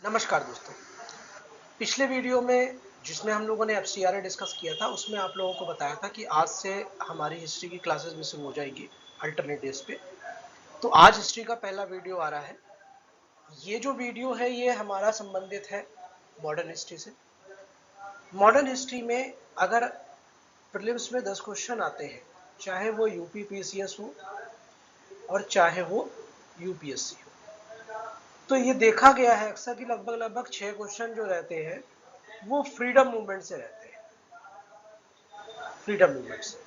नमस्कार दोस्तों। पिछले वीडियो में जिसमें हम लोगों ने एफसीआरए डिस्कस किया था उसमें आप लोगों को बताया था कि आज से हमारी हिस्ट्री की क्लासेस भी शुरू हो जाएगी अल्टरनेट डेज पे। तो आज हिस्ट्री का पहला वीडियो आ रहा है। ये जो वीडियो है ये हमारा संबंधित है मॉडर्न हिस्ट्री से। मॉडर्न हिस्ट्री में अगर प्रीलिम्स में 10 क्वेश्चन आते हैं, चाहे वो यूपी पीसीएस हो और चाहे वो यूपीएससी हो, तो ये देखा गया है अक्सर कि लगभग लगभग 6 क्वेश्चन जो रहते हैं वो फ्रीडम मूवमेंट से रहते हैं। फ्रीडम मूवमेंट से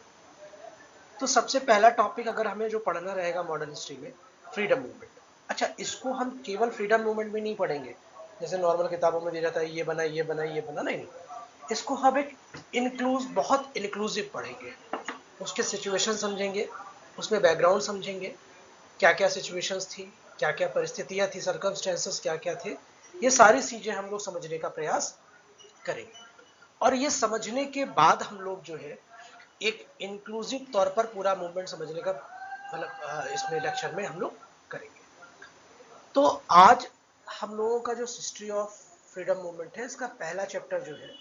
तो सबसे पहला टॉपिक अगर हमें जो पढ़ना रहेगा मॉडर्न हिस्ट्री में, फ्रीडम मूवमेंट। अच्छा, इसको हम केवल फ्रीडम मूवमेंट में नहीं पढ़ेंगे जैसे नॉर्मल किताबों में दिया जाता है ये बना ये बना ये बना, नहीं। इसको हम एक बहुत इंक्लूसिव पढ़ेंगे। उसके सिचुएशन समझेंगे, उसमें बैकग्राउंड समझेंगे, क्या क्या सिचुएशंस थी, क्या क्या परिस्थितियां थी, सर्कमस्टेंसेस क्या क्या थे, ये सारी चीजें हम लोग समझने का प्रयास करेंगे। और ये समझने के बाद हम लोग जो है एक इंक्लूसिव तौर पर पूरा मूवमेंट समझने का मतलब इसमें लेक्चर में हम लोग करेंगे। तो आज हम लोगों का जो हिस्ट्री ऑफ फ्रीडम मूवमेंट है, इसका पहला चैप्टर जो है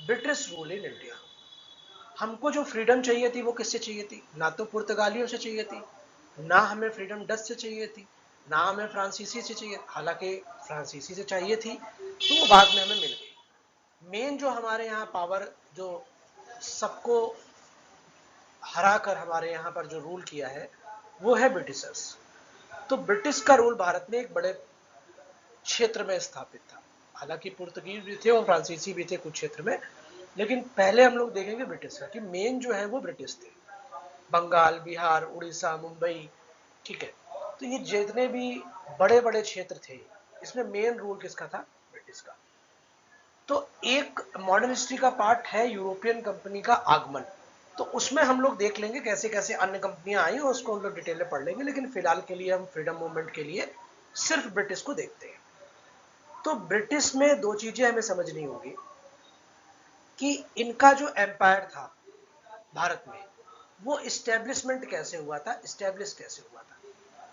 ब्रिटिश रूल इन इंडिया। हमको जो फ्रीडम चाहिए थी वो किससे चाहिए थी? ना तो पुर्तगालियों से चाहिए थी, ना हमें फ्रीडम डच से चाहिए थी, ना हमें फ्रांसीसी से चाहिए। हालांकि फ्रांसीसी से चाहिए थी तो वो बाद में हमें मिल गई। मेन जो हमारे यहाँ पावर जो सबको हरा कर हमारे यहाँ पर जो रूल किया है वो है ब्रिटिशर्स। तो ब्रिटिश का रूल भारत में एक बड़े क्षेत्र में स्थापित था। हालांकि पुर्तगीज भी थे और फ्रांसीसी भी थे कुछ क्षेत्र में, लेकिन पहले हम लोग देखेंगे ब्रिटिश का कि मेन जो है वो ब्रिटिश थे। बंगाल, बिहार, उड़ीसा, मुंबई, ठीक है। तो ये जितने भी बड़े बड़े क्षेत्र थे, इसमें मेन रूल किसका था? ब्रिटिश का। तो एक मॉडर्न हिस्ट्री का पार्ट है यूरोपियन कंपनी का आगमन। तो उसमें हम लोग देख लेंगे कैसे कैसे अन्य कंपनियां आई और उसको हम लोग डिटेल में पढ़ लेंगे, लेकिन फिलहाल के लिए हम फ्रीडम मूवमेंट के लिए सिर्फ ब्रिटिश को देखते हैं। तो ब्रिटिश में दो चीजें हमें समझनी होगी कि इनका जो एम्पायर था भारत में, वो इस्टेब्लिशमेंट कैसे हुआ था, इस्टेब्लिश कैसे हुआ था,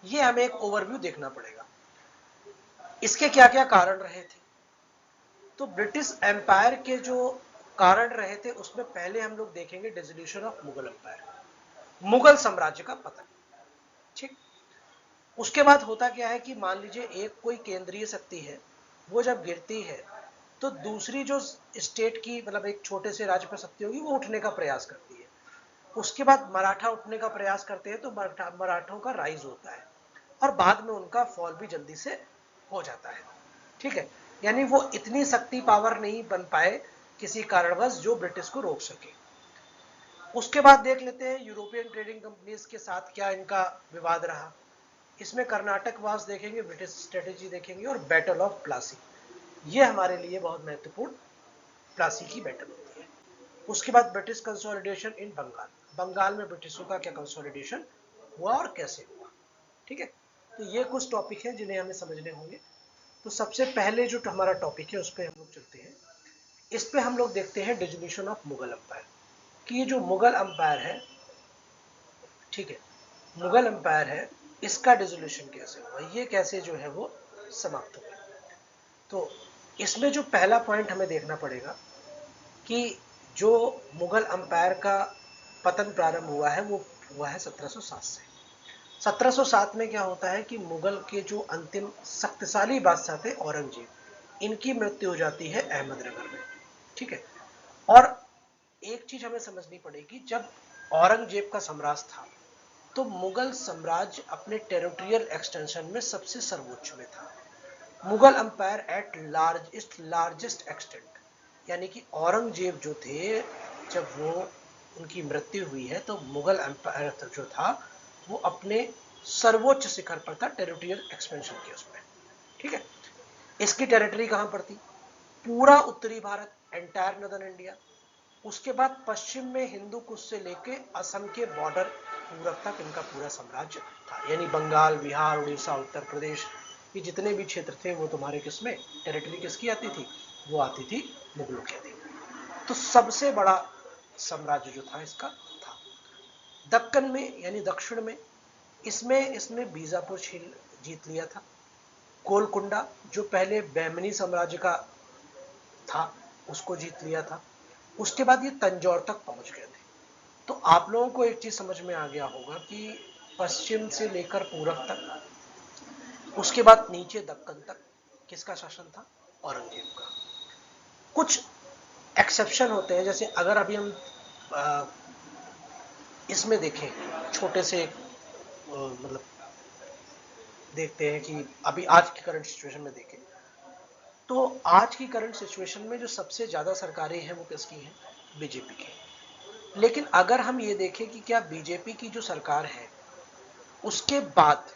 ये हमें एक ओवरव्यू देखना पड़ेगा। इसके क्या क्या कारण रहे थे? तो ब्रिटिश एम्पायर के जो कारण रहे थे उसमें पहले हम लोग देखेंगे dissolution of Mughal empire, Mughal साम्राज्य का पतन। ठीक। उसके बाद होता क्या है कि मान लीजिए एक कोई केंद्रीय शक्ति है, वो जब गिरती है तो दूसरी जो स्टेट की मतलब एक छोटे से राज्य पर शक्ति होगी वो उठने का प्रयास करती है। उसके बाद मराठा उठने का प्रयास करते हैं तो मराठों का राइज होता है और बाद में उनका फॉल भी जल्दी से हो जाता है। ठीक है। यानी वो इतनी शक्ति पावर नहीं बन पाए किसी कारणवश जो ब्रिटिश को रोक सके। उसके बाद देख लेते हैं यूरोपियन ट्रेडिंग कंपनीज के साथ क्या इनका विवाद रहा। इसमें कर्नाटक वास देखेंगे, ब्रिटिश स्ट्रेटेजी देखेंगे और बैटल ऑफ प्लासी, ये हमारे लिए बहुत महत्वपूर्ण, प्लासी की बैटल होती है। उसके बाद ब्रिटिश कंसोलिडेशन इन बंगाल, बंगाल में ब्रिटिशों का क्या कंसोलिडेशन हुआ और कैसे हुआ। ठीक है। तो ये कुछ टॉपिक हैं जिन्हें हमें समझने होंगे। तो सबसे पहले जो हमारा टॉपिक है उस पर हम लोग चलते हैं। इस पे हम लोग देखते हैं डिसोल्यूशन ऑफ मुगल अंपायर, कि ये जो मुगल अंपायर है, ठीक है, मुगल अंपायर है, इसका डिसोल्यूशन कैसे हुआ, ये कैसे जो है वो समाप्त हुआ। तो इसमें जो पहला पॉइंट हमें देखना पड़ेगा कि जो मुगल अंपायर का पतन प्रारंभ हुआ है वो हुआ है 1707 से। 1707 में क्या होता है कि मुगल के जो अंतिम शक्तिशाली बादशाह थे औरंगजेब, इनकी मृत्यु हो जाती है अहमदनगर में। ठीक है। और एक चीज हमें समझनी पड़ेगी, जब औरंगजेब का साम्राज्य था तो मुगल साम्राज्य अपने टेरिटोरियल एक्सटेंशन में सबसे सर्वोच्च में था। Mughal empire at largest extent, यानी कि औरंगजेब जो थे, जब वो उनकी मृत्यु हुई है तो मुगल अंपायर जो था वो अपने सर्वोच्च शिखर पर था टेरिटोरियल एक्सपेंशन के उसमें। ठीक है। इसकी टेरिटरी कहां पर थी? पूरा उत्तरी भारत, एंटायर नदर्न इंडिया। उसके बाद पश्चिम में हिंदू कुश से लेके असम के बॉर्डर पूरब तक इनका पूरा साम्राज्य था। यानी बंगाल, बिहार, उड़ीसा, उत्तर प्रदेश, ये जितने भी क्षेत्र थे वो तुम्हारे किसमें टेरिटरी किसकी आती थी? वो आती थी मुगलों की आती। तो सबसे बड़ा साम्राज्य जो था इसका था दक्कन में, यानी दक्षिण में। इसमें इसने बीजापुर झील जीत लिया था। गोलकुंडा जो पहले बहमनी साम्राज्य का था उसको जीत लिया था। उसके बाद ये तंजौर तक पहुंच गए थे। तो आप लोगों को एक चीज समझ में आ गया होगा कि पश्चिम से लेकर पूरब तक, उसके बाद नीचे दक्कन तक किसका शासन था? औरंगजेब का। कुछ एक्सेप्शन होते हैं, जैसे अगर अभी हम आ, इसमें देखें, छोटे से मतलब देखते हैं कि अभी आज की करंट सिचुएशन में देखें तो आज की करंट सिचुएशन में जो सबसे ज्यादा सरकारें हैं वो किसकी हैं? बीजेपी की। लेकिन अगर हम ये देखें कि क्या बीजेपी की जो सरकार है उसके बाद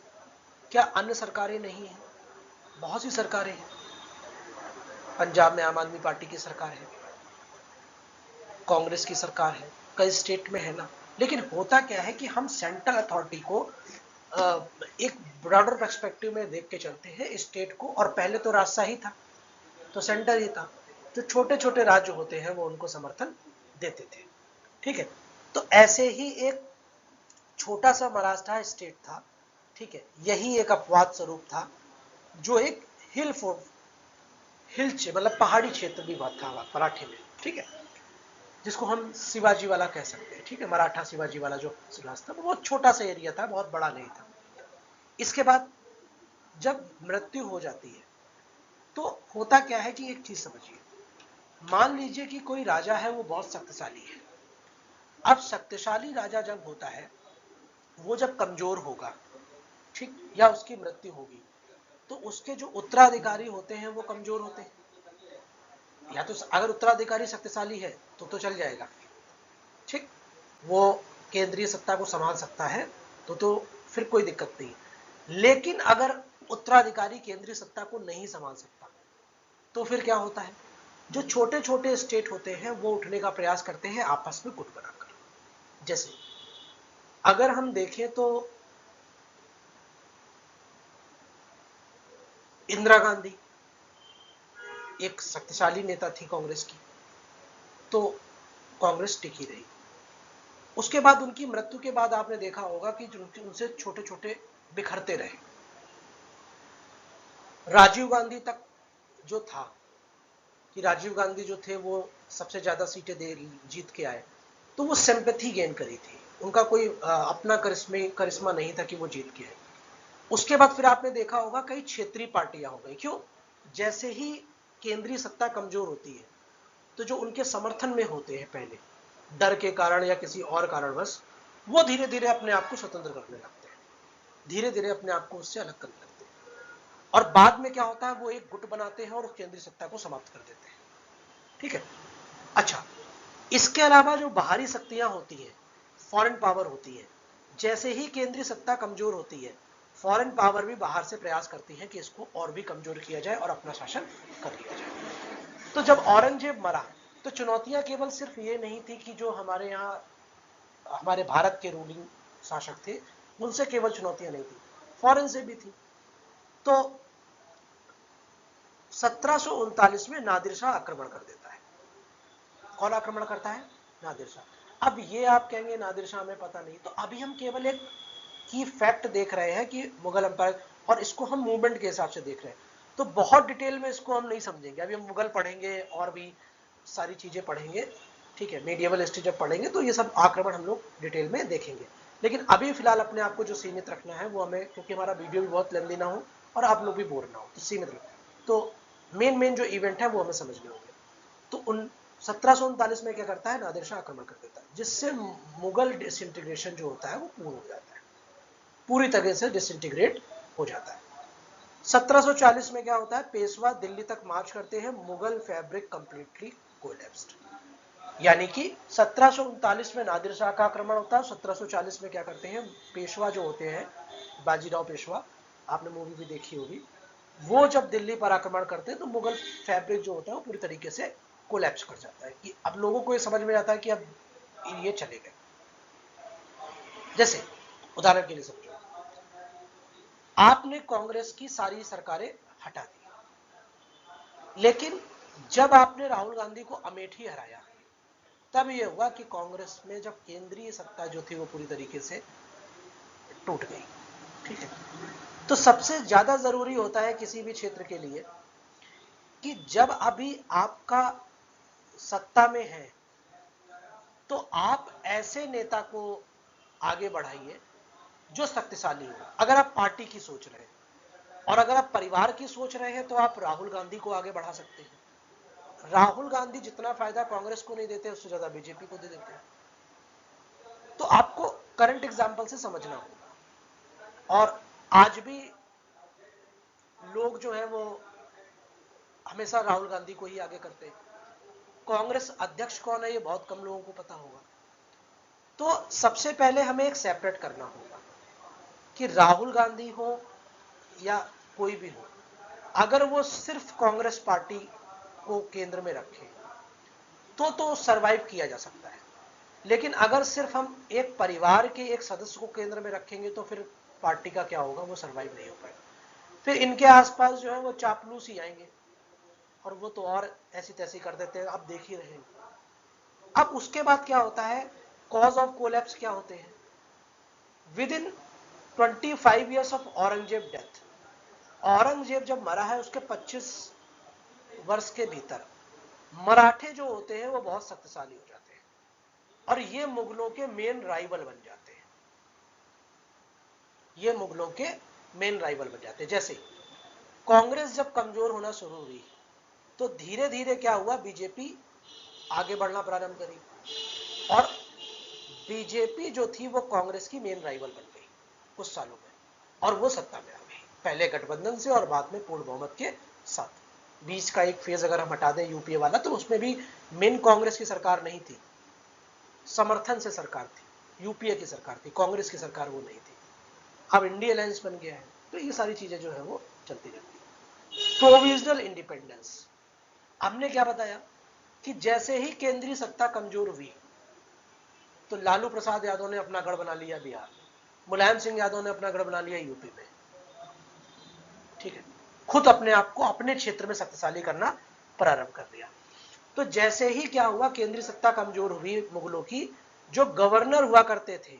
क्या अन्य सरकारें नहीं हैं? बहुत सी सरकारें हैं। पंजाब में आम आदमी पार्टी की सरकार है, कांग्रेस की सरकार है, कई स्टेट में है ना। लेकिन होता क्या है कि हम सेंट्रल अथॉरिटी को एक ब्रॉडर पर्सपेक्टिव में देख के चलते हैं स्टेट को, और पहले तो राजशाही था तो सेंटर ही था। जो छोटे छोटे राज्य होते हैं वो उनको समर्थन देते थे। ठीक है, तो ऐसे ही एक छोटा सा मराठा स्टेट था। ठीक है, यही एक अपवाद स्वरूप था जो एक हिल हिल मतलब पहाड़ी क्षेत्र भी था मराठी में। ठीक है, जिसको हम शिवाजी वाला कह सकते हैं। ठीक है, मराठा शिवाजी वाला जो राज था वो बहुत छोटा सा एरिया था, बहुत बड़ा नहीं था। इसके बाद जब मृत्यु हो जाती है तो होता क्या है कि एक चीज समझिए, मान लीजिए कि कोई राजा है वो बहुत शक्तिशाली है। अब शक्तिशाली राजा जब होता है वो जब कमजोर होगा, ठीक, या उसकी मृत्यु होगी, तो उसके जो उत्तराधिकारी होते हैं वो कमजोर होते हैं। या तो अगर उत्तराधिकारी शक्तिशाली है तो चल जाएगा, ठीक, वो केंद्रीय सत्ता को संभाल सकता है तो फिर कोई दिक्कत नहीं। लेकिन अगर उत्तराधिकारी केंद्रीय सत्ता को नहीं संभाल सकता तो फिर क्या होता है? जो छोटे छोटे स्टेट होते हैं वो उठने का प्रयास करते हैं आपस में गुट बनाकर। जैसे अगर हम देखें तो इंदिरा गांधी एक शक्तिशाली नेता थी कांग्रेस की, तो कांग्रेस टिकी रही। उसके बाद उनकी मृत्यु के बाद आपने देखा होगा कि उनसे छोटे छोटे बिखरते रहे। राजीव गांधी तक जो था कि राजीव गांधी जो थे वो सबसे ज्यादा सीटें दे जीत के आए, तो वो सिंपैथी गेन करी थी। उनका कोई अपना करिश्मा नहीं था कि वो जीत के आए। उसके बाद फिर आपने देखा होगा कई क्षेत्रीय पार्टियां हो गई। क्यों? जैसे ही केंद्रीय सत्ता कमजोर होती है तो जो उनके समर्थन में होते हैं पहले, डर के कारण या किसी और कारणवश, वो धीरे धीरे अपने आप को स्वतंत्र करने लगते हैं, धीरे धीरे अपने आप को उससे अलग करने लगते हैं। और बाद में क्या होता है, वो एक गुट बनाते हैं और केंद्रीय सत्ता को समाप्त कर देते हैं। ठीक है, अच्छा, इसके अलावा जो बाहरी शक्तियां होती हैं, फॉरेन पावर होती है, जैसे ही केंद्रीय सत्ता कमजोर होती है, फॉरेन पावर भी बाहर से प्रयास करती है कि इसको और भी कमजोर किया जाए और अपना शासन कर लिया जाए। तो जब औरंगजेब मरा तो चुनौतियां केवल सिर्फ ये नहीं थी कि जो हमारे यहाँ हमारे भारत के रूलिंग शासक थे उनसे केवल चुनौतियां नहीं थी, फॉरेन से भी थी। तो 1739 में नादिर शाह आक्रमण कर देता है। कौन आक्रमण करता है? नादिर शाह। अब ये आप कहेंगे नादिर शाह में पता नहीं, तो अभी हम केवल एक की फैक्ट देख रहे हैं कि मुगल एम्पायर, और इसको हम मूवमेंट के हिसाब से देख रहे हैं। तो बहुत डिटेल में इसको हम नहीं समझेंगे। अभी हम मुगल पढ़ेंगे और भी सारी चीजें पढ़ेंगे, ठीक है, मीडिएवल हिस्ट्री जब पढ़ेंगे तो ये सब आक्रमण हम लोग डिटेल में देखेंगे। लेकिन अभी फिलहाल अपने आप को जो सीमित रखना है वो हमें, क्योंकि हमारा वीडियो भी बहुत लेंदी ना हो और आप लोग भी बोर ना हो, तो सीमित रखना। तो मेन मेन जो इवेंट है वो हमें समझने होंगे। तो उन 1739 में क्या करता है, नादिर शाह आक्रमण कर देता है, जिससे मुगल डिसइंटीग्रेशन जो होता है वो पूर्ण हो जाता है, पूरी तरह से डिसइंटीग्रेट हो जाता है। 1740 में क्या होता है, पेशवा दिल्ली तक मार्च करते हैं, मुगल फैब्रिक कंप्लीटली कोलैप्स्ड। यानी कि 1739 में नादिर शाह का आक्रमण होता है, 1740 में क्या करते हैं, पेशवा जो होते हैं, बाजीराव पेशवा, आपने मूवी भी देखी होगी, वो जब दिल्ली पर आक्रमण करते हैं तो मुगल फैब्रिक जो होता है वो पूरी तरीके से कोलैप्स कर जाता है। कि अब लोगों को ये समझ में आता है कि अब ये चले गए। जैसे उदाहरण के लिए समझो, आपने कांग्रेस की सारी सरकारें हटा दी, लेकिन जब आपने राहुल गांधी को अमेठी हराया तब यह हुआ कि कांग्रेस में जब केंद्रीय सत्ता जो थी वो पूरी तरीके से टूट गई। ठीक है, तो सबसे ज्यादा जरूरी होता है किसी भी क्षेत्र के लिए कि जब अभी आपका सत्ता में है तो आप ऐसे नेता को आगे बढ़ाइए जो शक्तिशाली हो। अगर आप पार्टी की सोच रहे हैं और अगर आप परिवार की सोच रहे हैं तो आप राहुल गांधी को आगे बढ़ा सकते हैं। राहुल गांधी जितना फायदा कांग्रेस को नहीं देते उससे ज्यादा बीजेपी को दे देते हैं। तो आपको करंट एग्जाम्पल से समझना होगा। और आज भी लोग जो है वो हमेशा राहुल गांधी को ही आगे करते हैं। कांग्रेस अध्यक्ष कौन है ये बहुत कम लोगों को पता होगा। तो सबसे पहले हमें एक सेपरेट करना होगा कि राहुल गांधी हो या कोई भी हो, अगर वो सिर्फ कांग्रेस पार्टी को केंद्र में रखे तो सरवाइव किया जा सकता है। लेकिन अगर सिर्फ हम एक परिवार के एक सदस्य को केंद्र में रखेंगे तो फिर पार्टी का क्या होगा, वो सरवाइव नहीं हो पाएगा। फिर इनके आसपास जो है वो चापलूस ही आएंगे और वो तो और ऐसी तैसी कर देते हैं, आप देख ही रहे हैं। अब उसके बाद क्या होता है, कॉज ऑफ कोलैप्स क्या होते हैं। With in 25 years of Aurangzeb death, Aurangzeb जब मरा है उसके 25 वर्ष के भीतर मराठे जो होते हैं वो बहुत शक्तिशाली हो जाते हैं और ये मुगलों के मेन राइवल बन जाते हैं। ये मुगलों के मेन राइवल बन जाते हैं। जैसे कांग्रेस जब कमजोर होना शुरू हुई तो धीरे धीरे क्या हुआ, बीजेपी आगे बढ़ना प्रारंभ करी और बीजेपी जो थी वो कांग्रेस की मेन राइवल बन गई कुछ सालों में और वो सत्ता में आ गई, पहले गठबंधन से और बाद में पूर्ण बहुमत के साथ। बीच का एक फेज अगर हम हटा दें यूपीए वाला, तो उसमें भी मेन कांग्रेस की सरकार नहीं थी, समर्थन से सरकार थी, यूपीए की सरकार थी, कांग्रेस की सरकार वो नहीं थी। अब इंडिया अलायंस बन गया है तो ये सारी चीजें जो है वो चलती रहती है। प्रोविजनल इंडिपेंडेंस, हमने क्या बताया कि जैसे ही केंद्रीय सत्ता कमजोर हुई तो लालू प्रसाद यादव ने अपना गढ़ बना लिया बिहार में, मुलायम सिंह यादव ने अपना गढ़ बना लिया यूपी में। ठीक है, खुद अपने आप को अपने क्षेत्र में शक्तिशाली करना प्रारंभ कर दिया। तो जैसे ही क्या हुआ, केंद्रीय सत्ता कमजोर हुई मुगलों की, जो गवर्नर हुआ करते थे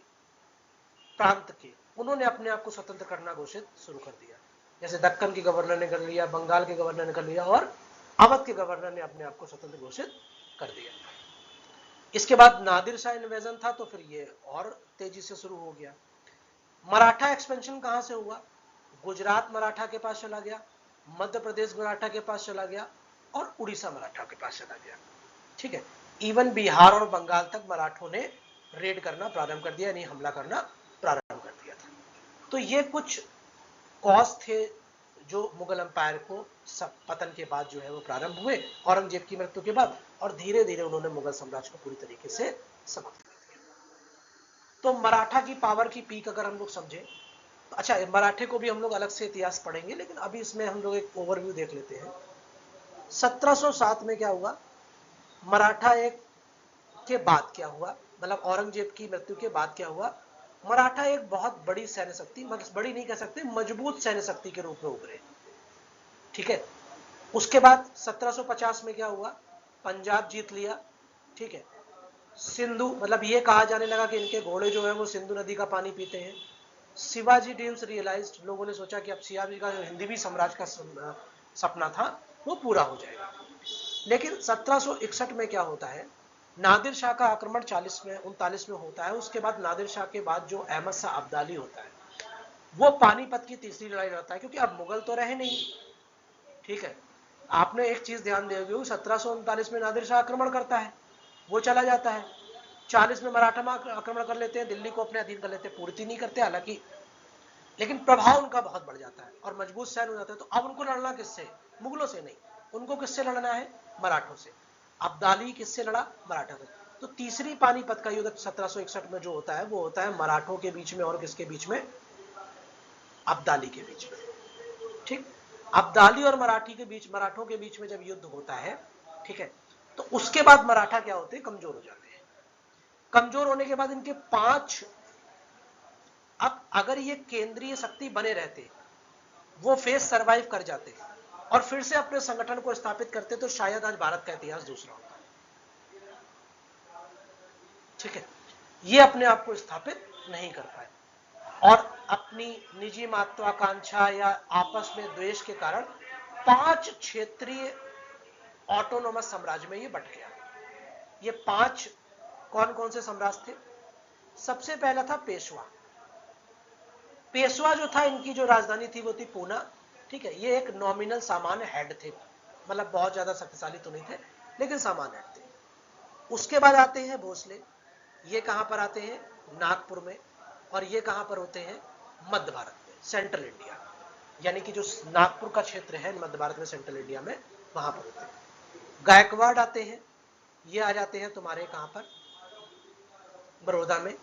प्रांत के, उन्होंने अपने आप को स्वतंत्र करना घोषित शुरू कर दिया। जैसे दक्कन के गवर्नर ने कर लिया, बंगाल के गवर्नर ने कर लिया और अवध के गवर्नर ने अपने आप को स्वतंत्र घोषित कर दिया। इसके बाद नादिर शाह इन्वेजन था तो फिर ये और तेजी से शुरू हो गया। मराठा एक्सपेंशन कहां से हुआ, गुजरात मराठा के पास चला गया, मध्य प्रदेश मराठा के पास चला गया और उड़ीसा मराठा के पास चला गया। ठीक है, इवन बिहार और बंगाल तक मराठों ने रेड करना प्रारंभ कर दिया, यानी हमला करना प्रारंभ कर दिया था। तो ये कुछ कॉज थे जो मुगल एम्पायर को पतन के बाद जो है वो प्रारंभ हुए, औरंगजेब की मृत्यु के बाद, और धीरे धीरे उन्होंने मुगल साम्राज्य को पूरी तरीके से समाप्त कर दिया। तो मराठा की पावर की पीक अगर हम लोग समझे तो, अच्छा मराठे को भी हम लोग अलग से इतिहास पढ़ेंगे, लेकिन अभी इसमें हम लोग एक ओवरव्यू देख लेते हैं। 1707 में क्या हुआ, मराठा एक के बाद क्या हुआ, मतलब औरंगजेब की मृत्यु के बाद क्या हुआ, मराठा एक बहुत बड़ी सैन्य शक्ति, मतलब बड़ी नहीं कह सकते, मजबूत सैन्य शक्ति के रूप में उभरे। ठीक है, उसके बाद 1750 में क्या हुआ, पंजाब जीत लिया। ठीक है, सिंधु, मतलब ये कहा जाने लगा कि इनके घोड़े जो है वो सिंधु नदी का पानी पीते हैं। शिवाजी ड्रीम्स रियलाइज्ड, लोगों ने सोचा कि अब शिवाजी का जो हिंदवी साम्राज्य का सपना था वो पूरा हो जाएगा। लेकिन 1761 में क्या होता है, नादिर शाह का आक्रमण 40 में 39 में होता है। उसके बाद नादिर शाह के बाद जो अहमद शाह अब्दाली होता है वो पानीपत की तीसरी लड़ाई लड़ता है, क्योंकि अब मुगल तो रहे नहीं। ठीक है, आपने एक चीज ध्यान देंगे, 1739 में नादिर शाह आक्रमण करता है, वो चला जाता है। 40 में मराठा आक्रमण कर लेते हैं, दिल्ली को अपने अधीन कर लेते हैं, पूर्ति नहीं करते हालांकि, लेकिन प्रभाव उनका बहुत बढ़ जाता है और मजबूत सैन्य हो जाता है। तो अब उनको लड़ना किससे, मुगलों से नहीं, उनको किससे लड़ना है, मराठों से। अब्दाली किससे लड़ा, मराठा से। तो तीसरी पानीपत का युद्ध 1761 में जो होता है वो होता है मराठों के बीच में और किसके बीच में, अब्दाली के बीच में। ठीक, अब्दाली और मराठी के बीच, मराठों के बीच में जब युद्ध होता है, ठीक है, तो उसके बाद मराठा क्या होते हैं, कमजोर हो जाते हैं। कमजोर होने के बाद इनके 5, अब अगर ये केंद्रीय शक्ति बने रहते, वो फेज सरवाइव कर जाते और फिर से अपने संगठन को स्थापित करते, तो शायद आज भारत का इतिहास दूसरा होता। ठीक है, ये अपने आप को स्थापित नहीं कर पाए। और अपनी निजी महत्वाकांक्षा या आपस में द्वेष के कारण 5 क्षेत्रीय ऑटोनोमस साम्राज्य में ये बट गया। ये 5 कौन कौन से साम्राज्य थे? सबसे पहला था पेशवा। पेशवा जो था, इनकी जो राजधानी थी वो थी पूना। ठीक है, ये एक नॉमिनल सामान्य हेड थे, मतलब बहुत ज्यादा शक्तिशाली तो नहीं थे लेकिन सामान्य हेड थे। उसके बाद आते हैं भोसले। ये कहां पर आते हैं? नागपुर में। और ये कहां पर होते हैं? मध्य भारत में, सेंट्रल इंडिया। यानी कि जो नागपुर का क्षेत्र है मध्य भारत में, सेंट्रल इंडिया में, वहां पर होते हैं। गायकवाड़ आते हैं, ये आ जाते हैं तुम्हारे कहां पर? बड़ौदा में।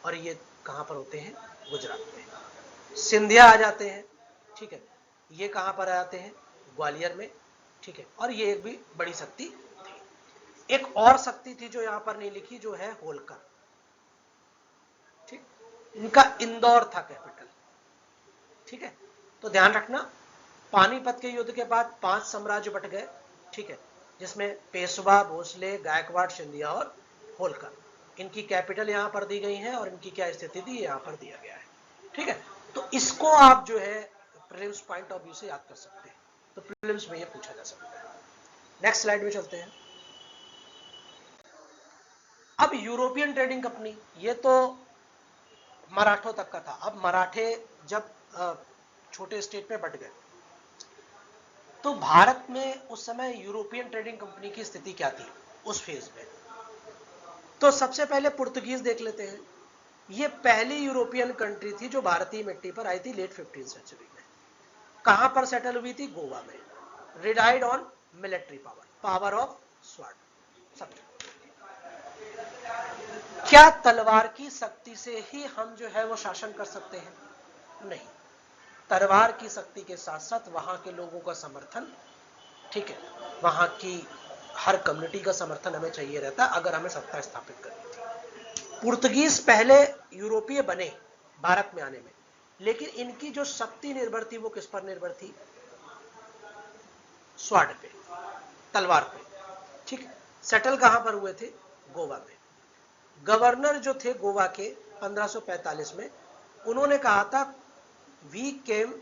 और ये कहां पर होते हैं? गुजरात में। सिंधिया आ जाते हैं। ठीक है, ये कहां पर आ जाते हैं? ग्वालियर में। ठीक है, और ये एक भी बड़ी शक्ति थी। एक और शक्ति थी जो यहां पर नहीं लिखी, जो है होलकर। ठीक, इनका इंदौर था कैपिटल। ठीक है, तो ध्यान रखना, पानीपत के युद्ध के बाद 5 साम्राज्य बट गए। ठीक है, जिसमें पेशवा, भोसले, गायकवाड़, सिंधिया और होलकर। इनकी कैपिटल यहां पर दी गई है और इनकी क्या स्थिति थी यहां पर दिया गया है। ठीक है, तो इसको आप जो है प्रीलिम्स पॉइंट ऑफ व्यू से याद कर सकते हैं, तो प्रीलिम्स में ये पूछा जा सकता है। नेक्स्ट स्लाइड में चलते हैं। अब यूरोपियन ट्रेडिंग कंपनी, ये तो मराठों तक का था। अब मराठे जब छोटे स्टेट में बट गए, तो भारत में उस समय यूरोपियन ट्रेडिंग कंपनी की स्थिति क्या थी उस फेज में? तो सबसे पहले पुर्तगीज देख लेते हैं। ये पहली यूरोपियन कंट्री थी जो भारतीय मिट्टी पर आई थी लेट 15th सेंचुरी में। कहां पर सेटल हुई थी? गोवा में। Relied on military power, power of sword. सब क्या तलवार की शक्ति से ही हम जो है वो शासन कर सकते हैं? नहीं, तलवार की शक्ति के साथ साथ वहां के लोगों का समर्थन, ठीक है, वहां की हर कम्युनिटी का समर्थन हमें चाहिए रहता अगर हमें सत्ता स्थापित करनी थी। पुर्तगीज पहले यूरोपीय बने भारत में आने में, लेकिन इनकी जो शक्ति निर्भर थी वो किस पर निर्भर थी? स्वाड पे, तलवार पे। ठीक है, सेटल कहां पर हुए थे? गोवा में। गवर्नर जो थे गोवा के 1545 में, उन्होंने कहा था we came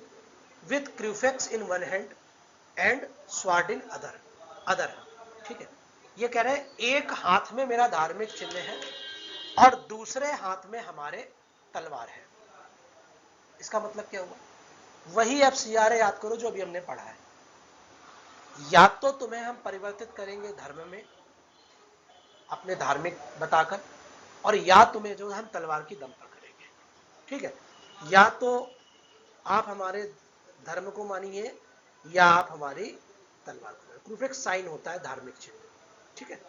with crucifix in one hand and sword in other other. ठीक है, ये कह रहे हैं एक हाथ में मेरा धार्मिक चिन्ह है और दूसरे हाथ में हमारे तलवार है। इसका मतलब क्या हुआ? वही अब सीआरए याद करो जो अभी हमने पढ़ा है। या तो तुम्हें हम परिवर्तित करेंगे धर्म में अपने धार्मिक बताकर, और या तुम्हें जो हम तलवार की दम पर करेंगे। ठीक है, या तो आप हमारे धर्म को मानिए या आप हमारी तलवार को। प्रूफ एक साइन होता है, धार्मिक चिन्ह। ठीक है,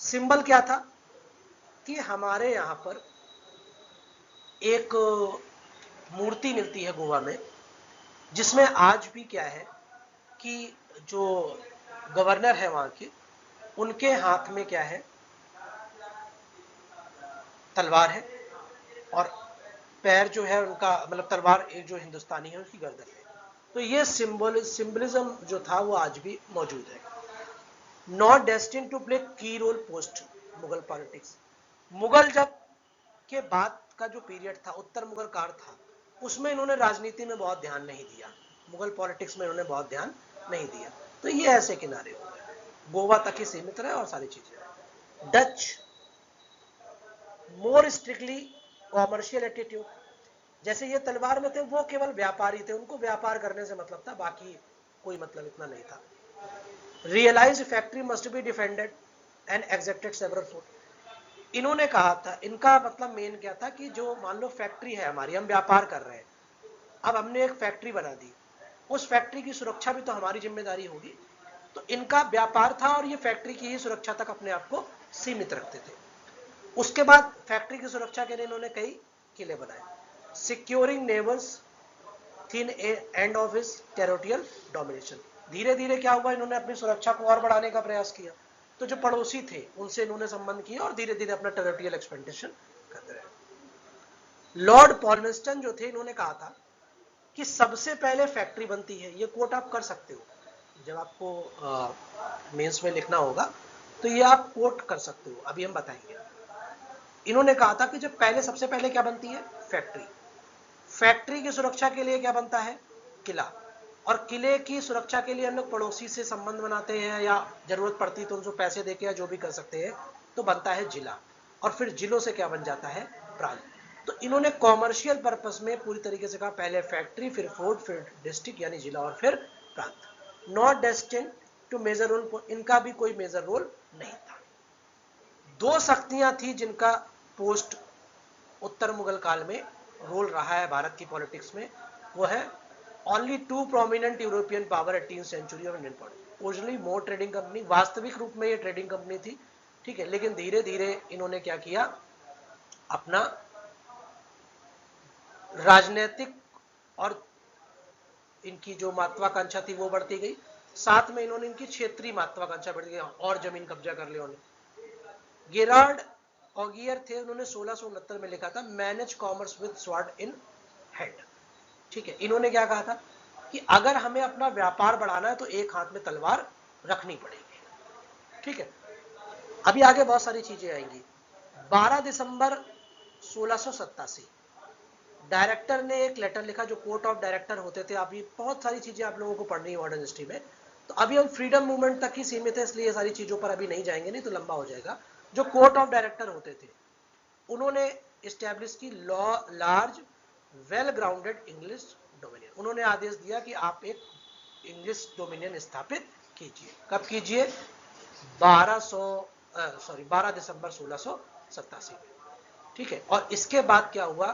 सिंबल क्या था कि हमारे यहां पर एक मूर्ति मिलती है गोवा में, जिसमें आज भी क्या है कि जो गवर्नर है वहां के, उनके हाथ में क्या है? तलवार है, और पैर जो है उनका, मतलब तलवार एक जो हिंदुस्तानी है उसकी गर्दन है। तो ये सिंबलिज्म जो था वो आज भी मौजूद है। Not destined to play key role post Mughal politics. Mughal जब के बाद का जो पीरियड था, उत्तर मुगल काल था, उसमें इन्होंने राजनीति में बहुत ध्यान नहीं दिया, मुगल पॉलिटिक्स में इन्होंने बहुत ध्यान नहीं दिया। तो ये ऐसे किनारे हो गए, गोवा तक ही सीमित रहे और सारी चीजें। डच मोर स्ट्रिक्टली कॉमर्शियल एटीट्यूड। जैसे ये तलवार में थे, वो केवल व्यापारी थे, उनको व्यापार करने से मतलब था, बाकी कोई मतलब इतना नहीं था। Realise factory must be defended and exacted several food. इन्होंने कहा था, इनका मतलब मेन क्या था कि जो मान लो फैक्ट्री है हमारी, हम व्यापार कर रहे हैं, अब हमने एक फैक्ट्री बना दी, उस फैक्ट्री की सुरक्षा भी तो हमारी जिम्मेदारी होगी। तो इनका व्यापार था और ये फैक्ट्री की ही सुरक्षा तक अपने आप को सीमित रखते थे। उसके बाद फैक्ट्री की सुरक्षा के लिए इन्होंने कई किले बनाए। Securing neighbours thin end of his territorial domination. धीरे धीरे क्या हुआ, इन्होंने अपनी सुरक्षा को और बढ़ाने का प्रयास किया। तो जो पड़ोसी थे उनसे इन्होंने संबंध किया और धीरे धीरे अपना टेरिटोरियल एक्सपेंडेशन करते रहे। लॉर्ड पॉलमेस्टन जो थे, इन्होंने कहा था कि सबसे पहले फैक्ट्री बनती है। ये कोट आप कर सकते हो, जब आपको मेंस में लिखना होगा तो ये आप कोट कर सकते हो, अभी हम बताएंगे। इन्होंने कहा था कि जब पहले सबसे पहले क्या बनती है? फैक्ट्री। फैक्ट्री की सुरक्षा के लिए क्या बनता है? किला। और किले की सुरक्षा के लिए हम लोग पड़ोसी से संबंध बनाते हैं, या जरूरत पड़ती तो उनको पैसे देके या जो भी कर सकते हैं, तो बनता है जिला। और फिर जिलों से क्या बन जाता है? प्रांत। तो इन्होंने कॉमर्शियल पर्पस में पूरी तरीके से कहा, पहले फैक्ट्री, फिर फोर्ट, फिर डिस्ट्रिक्ट यानी जिला, और फिर प्रांत। Not destined to major role, इनका भी कोई मेजर रोल नहीं था। दो शक्तियां थी जिनका पोस्ट उत्तर मुगल काल में रोल रहा है भारत की पॉलिटिक्स में, वो है only two prominent European power 18th century of Indian politics. Originally more trading company, वास्तविक रूप में ये ट्रेडिंग कंपनी थी, ठीक है, लेकिन धीरे धीरे इन्होंने क्या किया, अपना राजनीतिक और इनकी जो महत्वाकांक्षा थी वो बढ़ती गई, साथ में इन्होंने इनकी क्षेत्रीय महत्वाकांक्षा बढ़ती गई, और जमीन कब्जा कर लिया उन्होंने। गेराल्ड ऑगियर थे, उन्होंने 1669 में लिखा था manage commerce with sword in hand, ठीक है। इन्होंने क्या कहा था कि अगर हमें अपना व्यापार बढ़ाना है तो एक हाथ में तलवार रखनी पड़ेगी, ठीक है। अभी आगे बहुत सारी चीजें आएंगी। 12 दिसंबर 1687 डायरेक्टर ने एक लेटर लिखा, जो कोर्ट ऑफ डायरेक्टर होते थे, अभी बहुत सारी चीजें आप लोगों को पढ़नी है मॉडर्न हिस्ट्री में, तो अभी हम फ्रीडम मूवमेंट तक ही सीमित है, इसलिए ये सारी चीजों पर अभी नहीं जाएंगे, नहीं तो लंबा हो जाएगा। जो कोर्ट ऑफ डायरेक्टर होते थे, उन्होंने इस्टेब्लिश की law large well grounded English dominion. उन्होंने आदेश दिया कि आप एक इंग्लिश डोमिनियन स्थापित कीजिए। कब कीजिए? 12 दिसंबर 1687 में, ठीक है। और इसके बाद क्या हुआ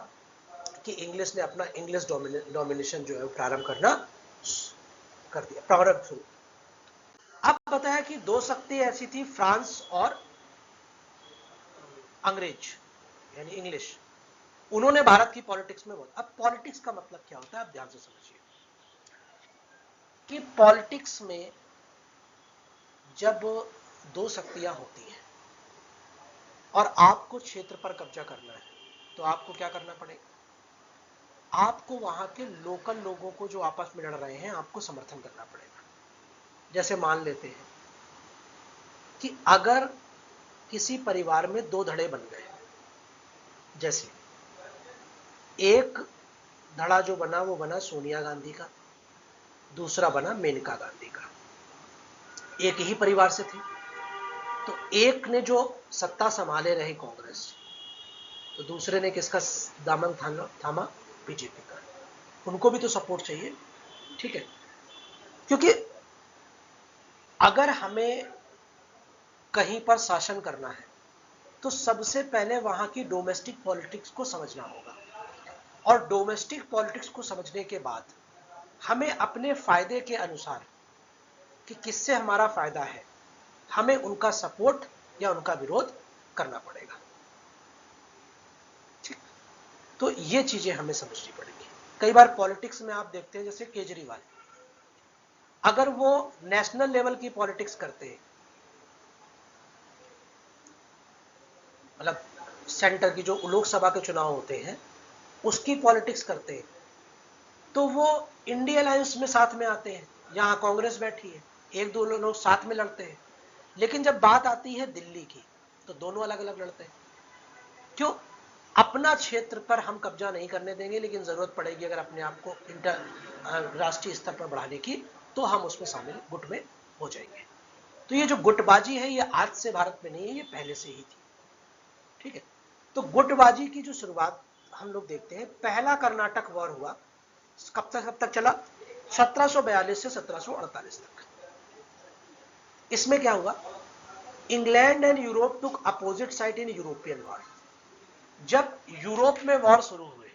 कि इंग्लिश ने अपना इंग्लिश डोमिनेशन जो है प्रारंभ करना कर दिया, प्रारंभ शुरू। अब बताया कि दो शक्ति ऐसी थी, फ्रांस और अंग्रेज यानी इंग्लिश, उन्होंने भारत की पॉलिटिक्स में बहुत। अब पॉलिटिक्स का मतलब क्या होता है, आप ध्यान से समझिए कि पॉलिटिक्स में जब दो शक्तियां होती हैं और आपको क्षेत्र पर कब्जा करना है, तो आपको क्या करना पड़ेगा? आपको वहां के लोकल लोगों को जो आपस में लड़ रहे हैं, आपको समर्थन करना पड़ेगा। जैसे मान लेते हैं कि अगर किसी परिवार में दो धड़े बन गए, जैसे एक धड़ा जो बना वो बना सोनिया गांधी का, दूसरा बना मेनका गांधी का, एक ही परिवार से थे, तो एक ने जो सत्ता संभाले रहे कांग्रेस, तो दूसरे ने किसका दामन थामा? बीजेपी का। उनको भी तो सपोर्ट चाहिए, ठीक है। क्योंकि अगर हमें कहीं पर शासन करना है तो सबसे पहले वहां की डोमेस्टिक पॉलिटिक्स को समझना होगा, और डोमेस्टिक पॉलिटिक्स को समझने के बाद हमें अपने फायदे के अनुसार कि किससे हमारा फायदा है, हमें उनका सपोर्ट या उनका विरोध करना पड़ेगा, ठीक। तो ये चीजें हमें समझनी पड़ेगी। कई बार पॉलिटिक्स में आप देखते हैं, जैसे केजरीवाल, अगर वो नेशनल लेवल की पॉलिटिक्स करते हैं, मतलब सेंटर की जो लोकसभा के चुनाव होते हैं उसकी पॉलिटिक्स करते हैं, तो वो इंडिया अलायंस में साथ में आते हैं, यहां कांग्रेस बैठी है, एक दो लोग साथ में लड़ते हैं। लेकिन जब बात आती है दिल्ली की, तो दोनों अलग अलग लड़ते हैं। क्यों? अपना क्षेत्र पर हम कब्जा नहीं करने देंगे, लेकिन जरूरत पड़ेगी अगर अपने आप को राष्ट्रीय स्तर पर बढ़ाने की, तो हम उसमें शामिल गुट में हो जाएंगे। तो ये जो गुटबाजी है, ये आज से भारत में नहीं है, ये पहले से ही थी, ठीक है। तो गुटबाजी की जो शुरुआत हम लोग देखते हैं, पहला कर्नाटक वॉर हुआ, कब तक चला? 1742 से 1748 तक। इसमें क्या हुआ? England and Europe took opposite side in European war. जब यूरोप में वॉर शुरू हुए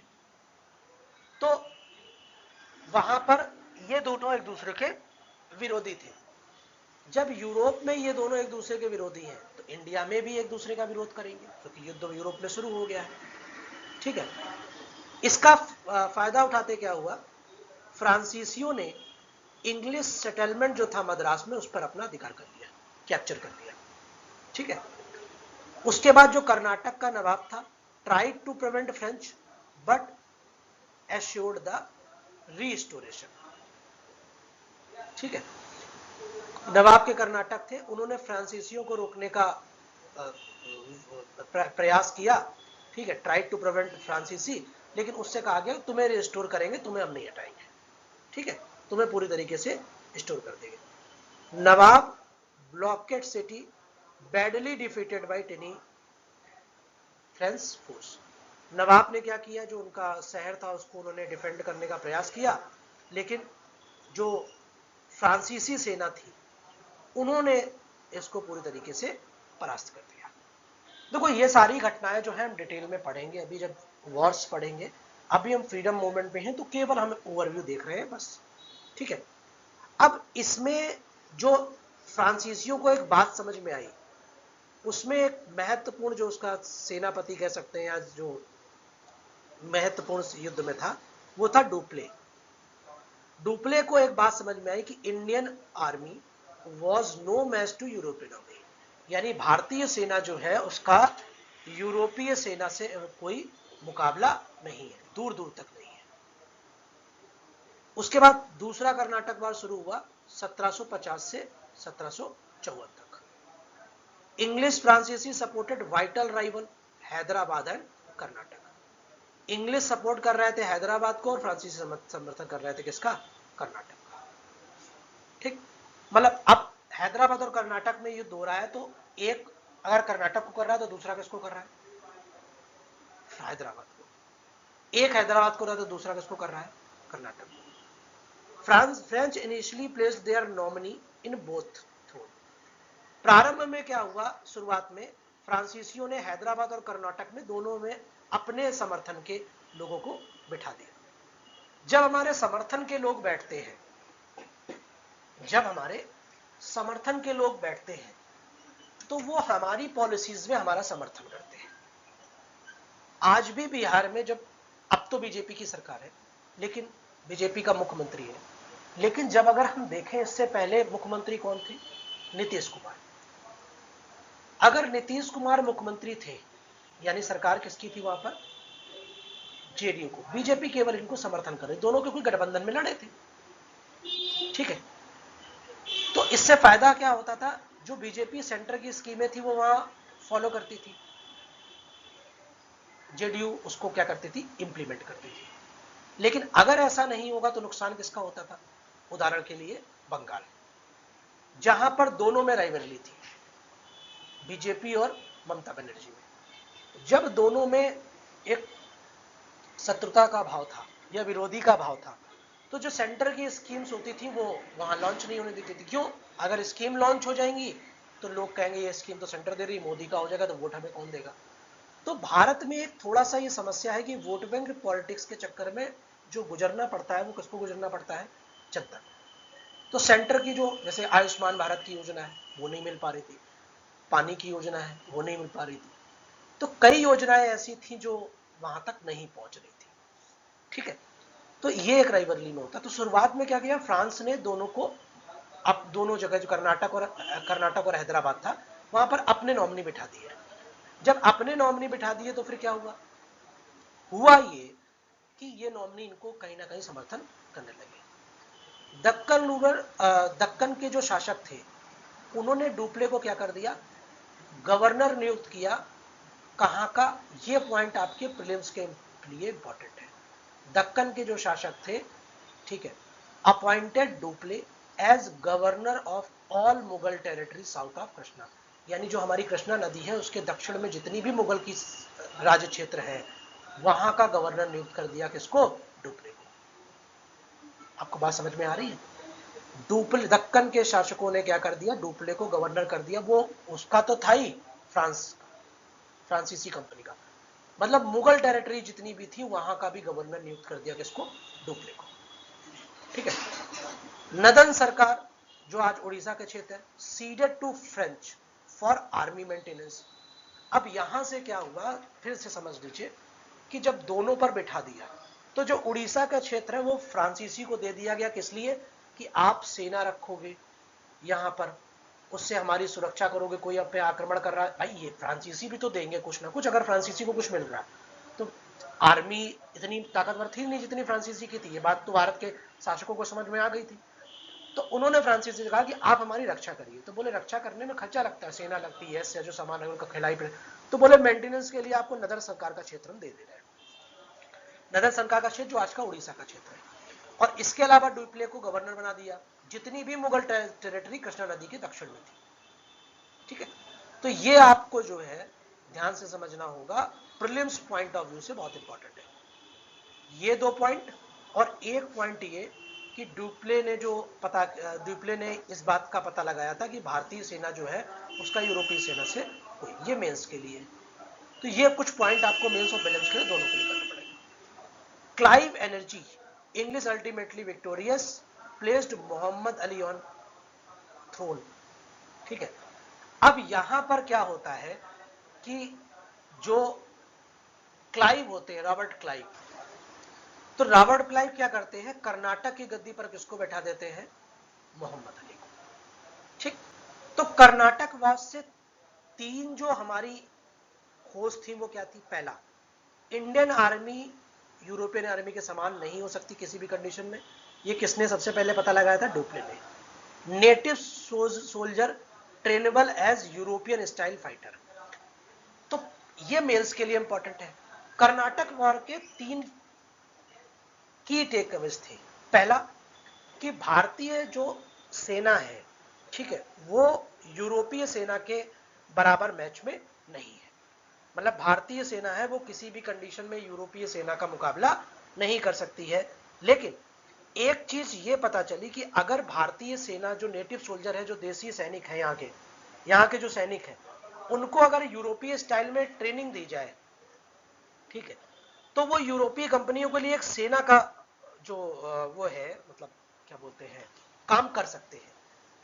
तो वहां पर ये दोनों एक दूसरे के विरोधी थे। जब यूरोप में ये दोनों एक दूसरे के विरोधी हैं, तो इंडिया में भी एक दूसरे का विरोध करेंगे, क्योंकि युद्ध यूरोप में शुरू हो गया है, ठीक है। इसका फायदा उठाते क्या हुआ? फ्रांसीसियों ने इंग्लिश सेटलमेंट जो था मद्रास में, उस पर अपना अधिकार कर लिया, कैप्चर कर लिया, ठीक है। उसके बाद जो कर्नाटक का नवाब था, tried to prevent French but assured the restoration, ठीक है। नवाब के कर्नाटक थे, उन्होंने फ्रांसीसियों को रोकने का प्रयास किया, ठीक है, ट्राइड टू प्रिवेंट फ्रांसीसी, लेकिन उससे कहा गया तुम्हें रिस्टोर करेंगे, तुम्हें हम नहीं हटाएंगे, ठीक है, तुम्हें पूरी तरीके से स्टोर कर देंगे। नवाब blockaded city badly defeated by tiny French force. नवाब ने क्या किया, जो उनका शहर था उसको उन्होंने डिफेंड करने का प्रयास किया, लेकिन जो फ्रांसीसी सेना थी उन्होंने इसको पूरी तरीके से परास्त कर दिया। देखो ये सारी घटनाएं जो है हम डिटेल में पढ़ेंगे अभी जब वॉर्स पढ़ेंगे। अभी हम फ्रीडम मूवमेंट में हैं तो केवल हम ओवरव्यू देख रहे हैं बस, ठीक है। अब इसमें जो फ्रांसीसियों को एक बात समझ में आई, उसमें एक महत्वपूर्ण जो उसका सेनापति कह सकते हैं या जो महत्वपूर्ण युद्ध में था वो था डुप्ले। डुप्ले को एक बात समझ में आई कि Indian army was no match to European army, यानी भारतीय सेना जो है उसका यूरोपीय सेना से कोई मुकाबला नहीं है, दूर दूर तक नहीं है। उसके बाद दूसरा कर्नाटक वार शुरू हुआ 1750 से 1754 तक। इंग्लिश फ्रांसीसी supported vital rival Hyderabad and Karnataka. English support कर रहे थे हैदराबाद को और फ्रांसीसी समर्थन कर रहे थे किसका, कर्नाटक का, ठीक। मतलब अब हैदराबाद और कर्नाटक में युद्ध हो रहा है तो एक अगर कर्नाटक को कर रहा है तो दूसरा किसको कर रहा है, हैदराबाद को। एक हैदराबाद को रहा है तो दूसरा किसको कर रहा है, कर्नाटक को। French initially placed their nominee in both throne. प्रारंभ में क्या हुआ, शुरुआत में फ्रांसीसियों ने हैदराबाद और कर्नाटक में दोनों में अपने समर्थन के लोगों को बिठा दिया। जब हमारे समर्थन के लोग बैठते हैं, जब हमारे समर्थन के लोग बैठते हैं तो वो हमारी पॉलिसीज में हमारा समर्थन करते हैं। आज भी बिहार में जब, अब तो बीजेपी की सरकार है लेकिन बीजेपी का मुख्यमंत्री है, लेकिन जब अगर हम देखें इससे पहले मुख्यमंत्री कौन थे, नीतीश कुमार। अगर नीतीश कुमार मुख्यमंत्री थे यानी सरकार किसकी थी वहां पर, जेडीयू को। बीजेपी केवल इनको समर्थन कर रही, दोनों के कोई गठबंधन में लड़े थे, ठीक है। तो इससे फायदा क्या होता था, जो बीजेपी सेंटर की स्कीमें थी वो वहां फॉलो करती थी, जेडीयू उसको क्या करती थी, इंप्लीमेंट करती थी। लेकिन अगर ऐसा नहीं होगा तो नुकसान किसका होता था, उदाहरण के लिए बंगाल, जहां पर दोनों में राइवलरी थी, बीजेपी और ममता बनर्जी में। जब दोनों में एक शत्रुता का भाव था या विरोधी का भाव था, तो जो सेंटर की स्कीम्स होती थी वो वहां लॉन्च नहीं होने देती थी। क्यों, अगर स्कीम लॉन्च हो जाएंगी तो लोग कहेंगे ये स्कीम तो सेंटर दे रही, मोदी का हो जाएगा तो वोट हमें कौन देगा। तो भारत में एक थोड़ा सा ये समस्या है कि वोट बैंक पॉलिटिक्स के चक्कर में जो गुजरना पड़ता है वो किसको गुजरना पड़ता है, जनता को। तो सेंटर की जो जैसे आयुष्मान भारत की योजना है वो नहीं मिल पा रही थी, पानी की योजना है वो नहीं मिल पा रही थी, तो कई योजनाएं ऐसी थी जो वहां तक नहीं पहुंच रही थी, ठीक है। तो ये एक राइवलरी में होता। तो शुरुआत में क्या किया, फ्रांस ने दोनों को, अब दोनों जगह जो कर्नाटक और हैदराबाद था वहां पर अपने नॉमिनी बिठा दिए। जब अपने नॉमिनी बिठा दिए तो फिर क्या हुआ, हुआ ये कि ये नॉमिनी इनको कहीं ना कहीं समर्थन करने लगे। दक्कन के जो शासक थे उन्होंने डुप्ले को क्या कर दिया, गवर्नर नियुक्त किया। कहां का, ये पॉइंट आपके प्रीलिम्स के लिए इंपॉर्टेंट है। दक्कन के जो शासक थे, ठीक है, appointed Dupleix as governor of all Mughal territory south of Krishna, यानी जो हमारी कृष्णा नदी है उसके दक्षिण में जितनी भी मुगल की राज्य क्षेत्र है वहां का गवर्नर नियुक्त कर दिया, किसको, डुप्ले को। आपको बात समझ में आ रही है, डुप्ले, दक्कन के शासकों ने क्या कर दिया, डुप्ले को गवर्नर कर दिया। वो उसका तो था ही फ्रांस, फ्रांसीसी कंपनी का, मतलब मुगल टेरिटरी जितनी भी थी वहां का भी गवर्नर नियुक्त कर दिया, किसको, डुप्ले को, ठीक है। नदन सरकार जो आज उड़ीसा के क्षेत्र है, ceded to French for army maintenance. अब यहां से क्या हुआ, फिर से समझ लीजिए कि जब दोनों पर बिठा दिया तो जो उड़ीसा का क्षेत्र है वो फ्रांसीसी को दे दिया गया, किस लिए, कि आप सेना रखोगे यहां पर, उससे हमारी सुरक्षा करोगे, कोई अब पे आक्रमण कर रहा है, भाई ये फ्रांसीसी भी तो देंगे कुछ ना कुछ, अगर फ्रांसीसी को कुछ मिल रहा है तो। आर्मी इतनी ताकतवर थी नहीं जितनी फ्रांसीसी की थी, ये बात तो भारत के शासकों को समझ में आ गई थी। तो उन्होंने फ्रांसीसी से कहा कि आप हमारी रक्षा करिए। तो बोले रक्षा करने में खर्चा लगता है, सेना लगती है, जो सामान है उनका खिलाई पे, तो बोले मेंटेनेंस के लिए आपको नदर सरकार का क्षेत्र हम दे रहे हैं। नदन संका का क्षेत्र जो आज का उड़ीसा का क्षेत्र है, और इसके अलावा डुप्ले को गवर्नर बना दिया जितनी भी मुगल टेरिटरी कृष्णा नदी के दक्षिण में थी। ठीक है, तो ये आपको जो है ध्यान से समझना होगा, प्रीलिम्स पॉइंट ऑफ व्यू से बहुत इंपॉर्टेंट है ये 2 पॉइंट। और एक पॉइंट ये कि ड्यूप्ले ने इस बात का पता लगाया था कि भारतीय सेना जो है उसका यूरोपीय सेना से हुई, ये मेंस के लिए। तो ये कुछ पॉइंट आपको मेंस और प्रीलिम्स के लिए दोनों के लिए करना पड़ेगा। Clive energy, English ultimately victorious, placed Mohammad Ali on throne. ठीक है, अब यहां पर क्या होता है कि जो क्लाइव होते हैं, रॉबर्ट क्लाइव, तो रॉबर्ट क्लाइव क्या करते हैं, कर्नाटक की गद्दी पर किसको बैठा देते हैं, मोहम्मद अली को। ठीक, तो कर्नाटक वाद से 3 जो हमारी खोज थी वो क्या थी, पहला, इंडियन आर्मी यूरोपियन आर्मी के समान नहीं हो सकती किसी भी कंडीशन में, ये किसने सबसे पहले पता लगाया था, डुप्ले ने। Native soldier trainable as European style fighter, तो ये मेल्स के लिए इंपॉर्टेंट है। कर्नाटक वॉर के 3 की टेकअवेज थे। पहला कि भारतीय जो सेना है, ठीक है, वो यूरोपीय सेना के बराबर मैच में नहीं है, मतलब भारतीय सेना है वो किसी भी कंडीशन में यूरोपीय सेना का मुकाबला नहीं कर सकती है। लेकिन एक चीज ये पता चली कि अगर भारतीय सेना जो नेटिव सोल्जर है, जो देसी सैनिक है, यहाँ के जो सैनिक हैं, उनको अगर यूरोपीय स्टाइल में ट्रेनिंग दी जाए, ठीक है, तो वो यूरोपीय कंपनियों के लिए एक सेना का जो वो है, मतलब क्या बोलते हैं, काम कर सकते हैं।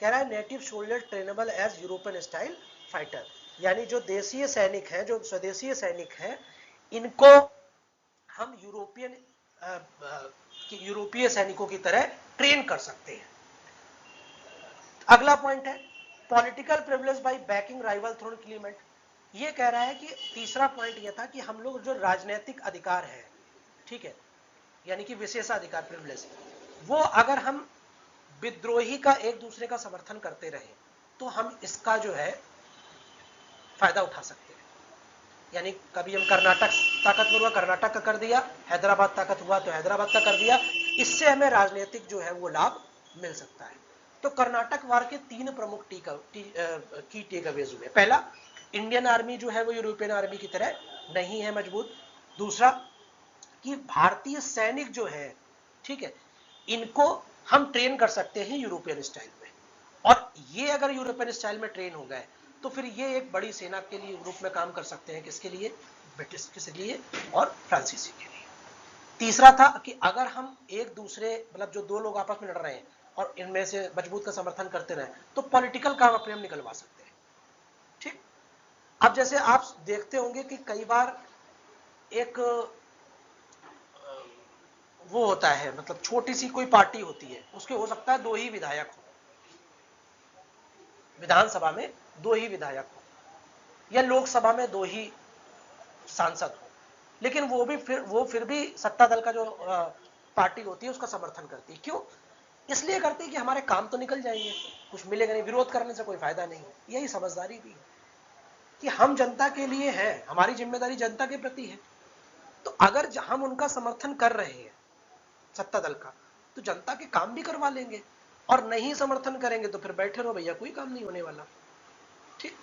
कह रहा है native soldier trainable as European style fighter, यानी जो देशीय सैनिक हैं, जो स्वदेशीय सैनिक हैं, इनको हम यूरोपीय सैनिकों की तरह ट्रेन कर सकते हैं। अगला पॉइंट है political privilege by backing rival throne claimant. ये कह रहा है कि तीसरा पॉइंट यह था कि हम लोग जो राजनीतिक अधिकार है, ठीक है, यानी कि विशेषाधिकार प्रिविलेज, वो अगर हम विद्रोही का एक दूसरे का समर्थन करते रहे तो हम इसका जो है फायदा उठा सकते हैं। यानी कभी हम कर्नाटक ताकतवर हुआ, कर्नाटक का कर दिया, हैदराबाद ताकत हुआ तो हैदराबाद का कर दिया, इससे हमें राजनीतिक जो है वो लाभ मिल सकता है। तो कर्नाटक वार के 3 प्रमुख की टेकअवेज हुए। पहला, इंडियन आर्मी जो है वो यूरोपियन आर्मी की तरह नहीं है मजबूत। दूसरा कि भारतीय सैनिक जो है, ठीक है, इनको हम ट्रेन कर सकते हैं यूरोपियन स्टाइल में, और ये अगर यूरोपियन स्टाइल में ट्रेन हो गए तो फिर ये एक बड़ी सेना के लिए ग्रुप में काम कर सकते हैं, किसके लिए, ब्रिटिश के लिए और फ्रांसीसी के लिए। तीसरा था कि अगर हम एक दूसरे, मतलब जो 2 लोग आपस में लड़ रहे हैं और इनमें से मजबूत का समर्थन करते रहे तो पॉलिटिकल काम अपने हम निकलवा सकते हैं। ठीक, अब जैसे आप देखते होंगे कि कई बार एक वो होता है, मतलब छोटी सी कोई पार्टी होती है, उसके हो सकता है 2 ही विधायक हो, विधानसभा में 2 ही विधायक हो, या लोकसभा में 2 ही सांसद हो, लेकिन वो फिर भी सत्ता दल का जो पार्टी होती है उसका समर्थन करती है। क्यों? इसलिए करती है कि हमारे काम तो निकल जाएंगे, कुछ मिलेगा नहीं, विरोध करने से कोई फायदा नहीं। यही समझदारी भी है कि हम जनता के लिए हैं, हमारी जिम्मेदारी जनता के प्रति है। तो अगर हम उनका समर्थन कर रहे हैं सत्ता दल का, तो जनता के काम भी करवा लेंगे, और नहीं समर्थन करेंगे तो फिर बैठे रहो भैया, कोई काम नहीं होने वाला। ठीक,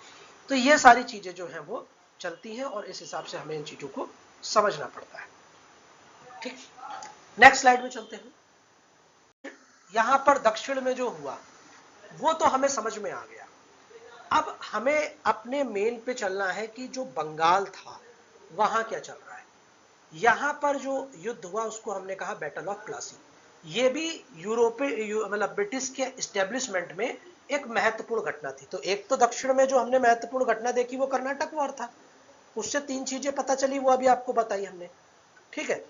तो ये सारी चीजें जो हैं वो चलती हैं, और इस हिसाब से हमें इन चीजों को समझना पड़ता है। ठीक, नेक्स्ट स्लाइड में चलते हैं। यहां पर दक्षिण में जो हुआ वो तो हमें समझ में आ गया। अब हमें अपने मेन पे चलना है कि जो बंगाल था वहां क्या चल रहा है। यहां पर जो युद्ध हुआ उसको हमने कहा बैटल ऑफ प्लासी। ये भी यूरोपीय मतलब ब्रिटिश के एस्टेब्लिशमेंट में एक महत्वपूर्ण घटना थी। तो एक तो दक्षिण में जो हमने महत्वपूर्ण घटना देखी वो कर्नाटक वॉर था, उससे 3 चीजें पता चली, वो अभी आपको बताई हमने। ठीक है,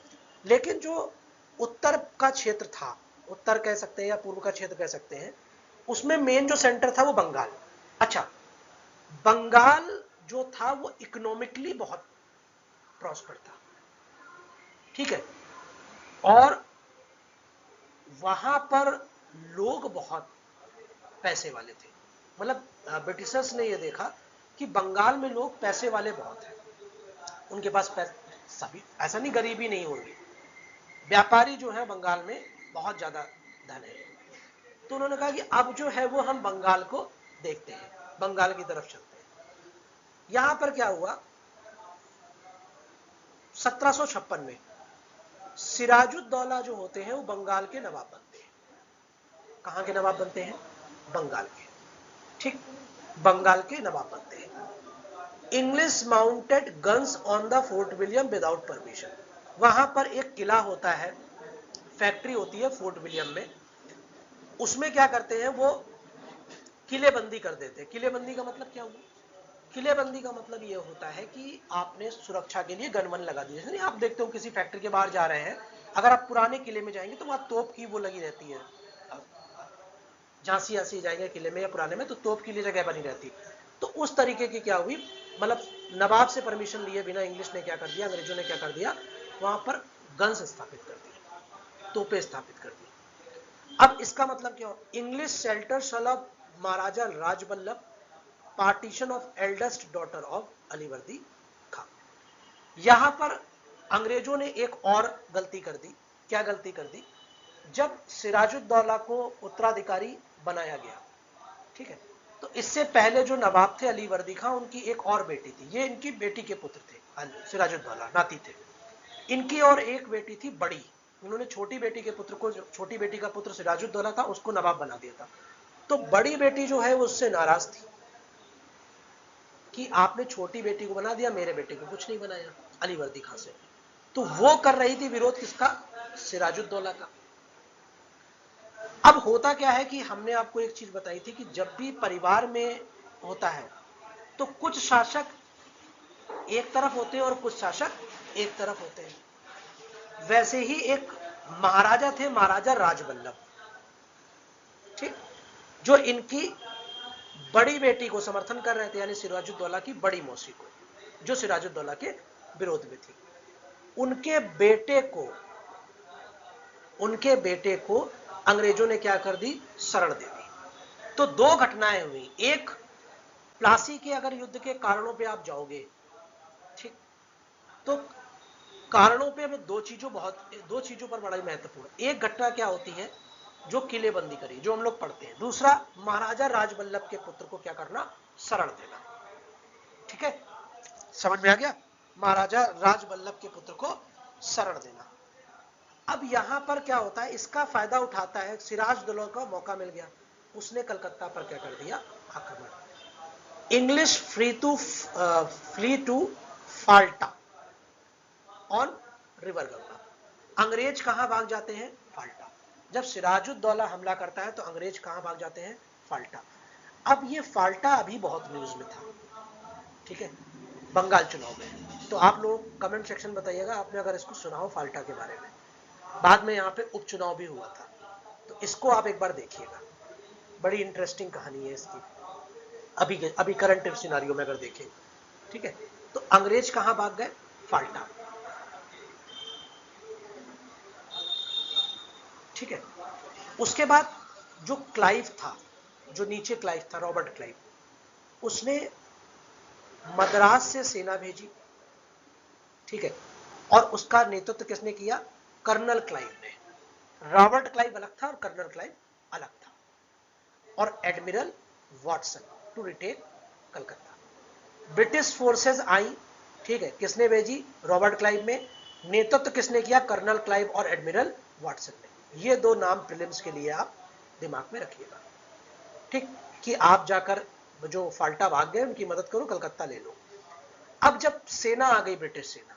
लेकिन जो उत्तर का क्षेत्र था, उत्तर कह सकते हैं या पूर्व का क्षेत्र कह सकते हैं, उसमें मेन जो सेंटर था वो बंगाल। अच्छा, बंगाल जो था वो इकोनॉमिकली बहुत प्रॉस्पर था, ठीक है, और वहां पर लोग बहुत पैसे वाले थे। मतलब ब्रिटिशर्स ने यह देखा कि बंगाल में लोग पैसे वाले बहुत हैं, उनके पास पैसे, सभी ऐसा नहीं गरीबी नहीं होगी, व्यापारी जो है बंगाल में बहुत ज्यादा धन है। तो उन्होंने कहा कि अब जो है वो हम बंगाल को देखते हैं, बंगाल की तरफ चलते हैं। यहां पर क्या हुआ, 1756 में सिराजुद्दौला जो होते हैं वो बंगाल के नवाब बनते हैं। कहां के नवाब बनते हैं? बंगाल के। ठीक, बंगाल के नवाब बनते हैं। English mounted guns on the fort William without permission. वहां पर एक किला होता है, फैक्ट्री होती है फोर्ट विलियम में, उसमें क्या करते हैं वो किलेबंदी कर देते हैं। किलेबंदी का मतलब क्या हुआ? किलेबंदी का मतलब ये होता है कि आपने सुरक्षा के लिए गन वन लगा दी। जैसे नहीं आप देखते हो किसी फैक्ट्री के बाहर जा रहे हैं, अगर आप पुराने किले में जाएंगे तो वहां तोप की वो लगी रहती है, झांसी झांसी जाएंगे किले में या पुराने में तो तोप की लिए जगह बनी रहती। तो उस तरीके की क्या हुई, मतलब नवाब से परमिशन लिए बिना इंग्लिश ने क्या कर दिया, अंग्रेजों ने क्या कर दिया, वहां पर गन्स स्थापित कर दिए, तोपें स्थापित कर दी। अब इसका मतलब क्या हो, English shelter son of Maharaja Rajballabh, partition of eldest daughter of Alivardi Khan. यहां पर अंग्रेजों ने एक और गलती कर दी। क्या गलती कर दी? जब सिराजुद्दौला को उत्तराधिकारी बनाया गया, ठीक है, तो इससे पहले जो नवाब थे अलीवर्दी खां, उनकी एक और बेटी थी, ये इनकी बेटी के पुत्र थे, सिराजुद्दौला नाती थे। इनकी और एक बेटी थी बड़ी, उन्होंने छोटी बेटी के पुत्र को, छोटी बेटी का पुत्र सिराजुद्दौला था, उसको नवाब बना दिया था। तो बड़ी बेटी जो है वो उससे नाराज थी कि आपने छोटी बेटी को बना दिया, मेरे बेटे को कुछ नहीं बनाया, अलीवर्दी खां से। तो वो कर रही थी विरोध किसका? सिराजुद्दौला का। अब होता क्या है कि हमने आपको एक चीज बताई थी कि जब भी परिवार में होता है तो कुछ शासक एक तरफ होते हैं और कुछ शासक एक तरफ होते हैं। वैसे ही एक महाराजा थे, महाराजा राजबल्लभ, ठीक, जो इनकी बड़ी बेटी को समर्थन कर रहे थे, यानी सिराजुद्दौला की बड़ी मौसी को, जो सिराजुद्दौला के विरोध में थी। उनके बेटे को अंग्रेजों ने क्या कर दी? शरण दे दी। तो दो घटनाएं हुई। एक, प्लासी के अगर युद्ध के कारणों पे आप जाओगे, ठीक, तो कारणों पे हमें दो चीजों पर बड़ा ही महत्वपूर्ण। एक घटना क्या होती है, जो किलेबंदी करी, जो हम लोग पढ़ते हैं। दूसरा, महाराजा राजबल्लभ के पुत्र को क्या करना? शरण देना। ठीक है, समझ में आ गया? महाराजा राजबल्लभ के पुत्र को शरण देना। अब यहां पर क्या होता है, इसका फायदा उठाता है सिराजुद्दौला को, मौका मिल गया, उसने कलकत्ता पर क्या कर दिया? आक्रमण। English flee to Falta on river Ganga. अंग्रेज कहां भाग जाते हैं? फाल्टा। जब सिराजुद्दौला हमला करता है तो अंग्रेज कहां भाग जाते हैं? फाल्टा। अब ये फाल्टा अभी बहुत न्यूज में था, ठीक है, बंगाल चुनाव में। तो आप लोग कमेंट सेक्शन बताइएगा आपने अगर इसको सुना हो फाल्टा के बारे में। बाद में यहाँ पे उपचुनाव भी हुआ था, तो इसको आप एक बार देखिएगा, बड़ी इंटरेस्टिंग कहानी है इसकी, अभी करंट सिनारियो में अगर देखें, ठीक है। तो अंग्रेज कहां भाग गए? फाल्टा, ठीक है। उसके बाद जो क्लाइव था, जो नीचे क्लाइव था, रॉबर्ट क्लाइव, उसने मद्रास से सेना भेजी, ठीक है, और उसका नेतृत्व किसने किया? कर्नल क्लाइव ने। रॉबर्ट क्लाइव अलग था और कर्नल क्लाइव अलग था। और admiral Watson to retake Calcutta. British forces आई, ठीक है, किसने भेजी? रॉबर्ट क्लाइव में। नेतृत्व किसने किया? कर्नल क्लाइव और एडमिरल वॉटसन ने। ये दो नाम प्रीलिम्स के लिए आप दिमाग में रखिएगा, ठीक, कि आप जाकर जो फाल्टा भाग गए उनकी मदद करो, कलकत्ता ले लो। अब जब सेना आ गई, ब्रिटिश सेना,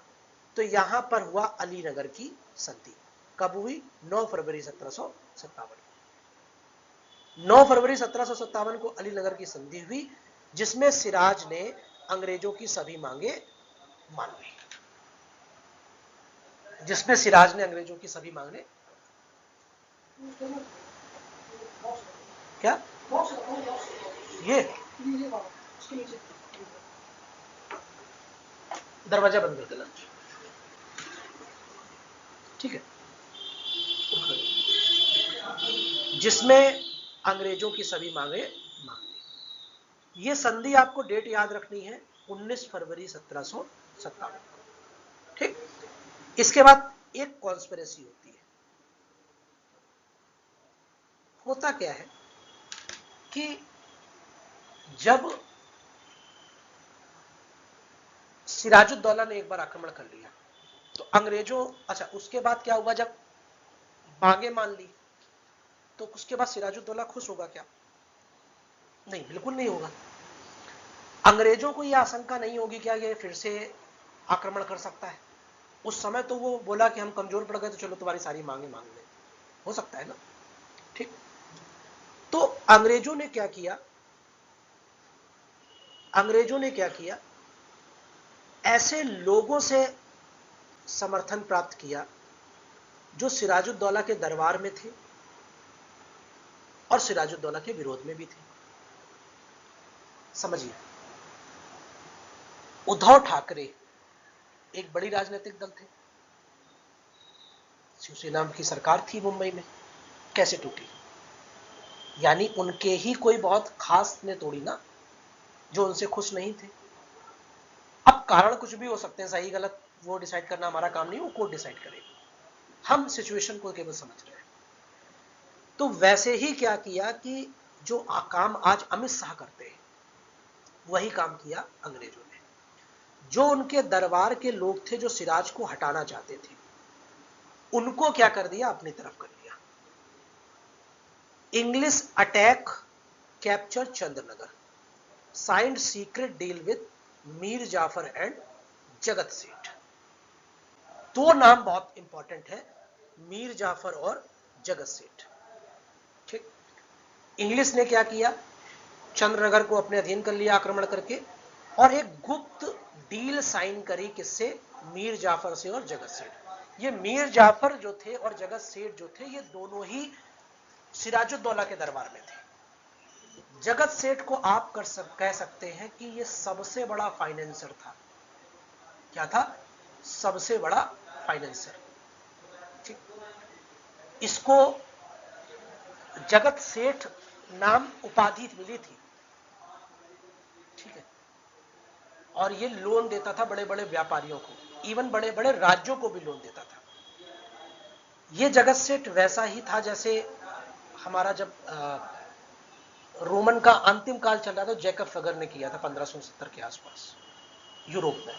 तो यहां पर हुआ अलीनगर की संधि। कब हुई? 9 फरवरी 1757। 9 फरवरी 1757 को अलीनगर की संधि हुई, जिसमें सिराज ने अंग्रेजों की सभी मांगे मान ली। जिसमें सिराज ने अंग्रेजों की सभी मांगे, क्या ये दरवाजा बंद कर देना, ठीक है। जिसमें अंग्रेजों की सभी मांगे मान ली। ये संधि आपको डेट याद रखनी है, 19 फरवरी 1757, ठीक। इसके बाद एक कॉन्स्पिरेसी होती है, होता क्या है कि जब सिराजुद्दौला ने एक बार आक्रमण कर लिया तो अंग्रेजों, अच्छा उसके बाद क्या हुआ, जब बांगे मान ली तो उसके बाद सिराजुद्दौला खुश होगा क्या? नहीं, बिल्कुल नहीं होगा। अंग्रेजों को यह आशंका नहीं होगी क्या ये फिर से आक्रमण कर सकता है। उस समय तो वो बोला कि हम कमजोर पड़ गए तो चलो तुम्हारी सारी मांगे मांग ले, हो सकता है ना। ठीक, तो अंग्रेजों ने क्या किया, अंग्रेजों ने क्या किया, ऐसे लोगों से समर्थन प्राप्त किया जो सिराजुद्दौला के दरबार में थे और सिराजुद्दौला के विरोध में भी थे। समझिए, उद्धव ठाकरे एक बड़ी राजनीतिक दल थे, शिवसेना की सरकार थी मुंबई में, कैसे टूटी? यानी उनके ही कोई बहुत खास ने तोड़ी ना, जो उनसे खुश नहीं थे। अब कारण कुछ भी हो सकते हैं, सही गलत वो डिसाइड करना हमारा काम नहीं, वो कोर्ट डिसाइड करेगी, हम सिचुएशन को केवल समझ रहे हैं। तो वैसे ही क्या किया कि जो काम आज अमित शाह करते हैं वही काम किया अंग्रेजों ने। जो उनके दरबार के लोग थे जो सिराज को हटाना चाहते थे, उनको क्या कर दिया, अपनी तरफ कर लिया। English attack capture Chandannagar, signed secret deal with Mir Jafar and Jagat Seth. दो नाम बहुत इंपॉर्टेंट है, मीर जाफर और जगत सेठ। ठीक, इंग्लिश ने क्या किया, चंद्रनगर को अपने अधीन कर लिया आक्रमण करके, और एक गुप्त डील साइन करी, किससे, मीर जाफर से और जगत सेठ। ये मीर जाफर जो थे और जगत सेठ जो थे, ये दोनों ही सिराजुद्दौला के दरबार में थे। जगत सेठ को आप कह सकते हैं कि ये सबसे बड़ा फाइनेंसर था। क्या था? सबसे बड़ा फाइनेंसर। ठीक, इसको जगत सेठ नाम उपाधि मिली थी। ठीक है, और ये लोन देता था बड़े बड़े व्यापारियों को, इवन बड़े बड़े राज्यों को भी लोन देता था। ये जगत सेठ वैसा ही था जैसे हमारा जब रोमन का अंतिम काल चल रहा था, जैकब फगर ने किया था 1570 के आसपास यूरोप में।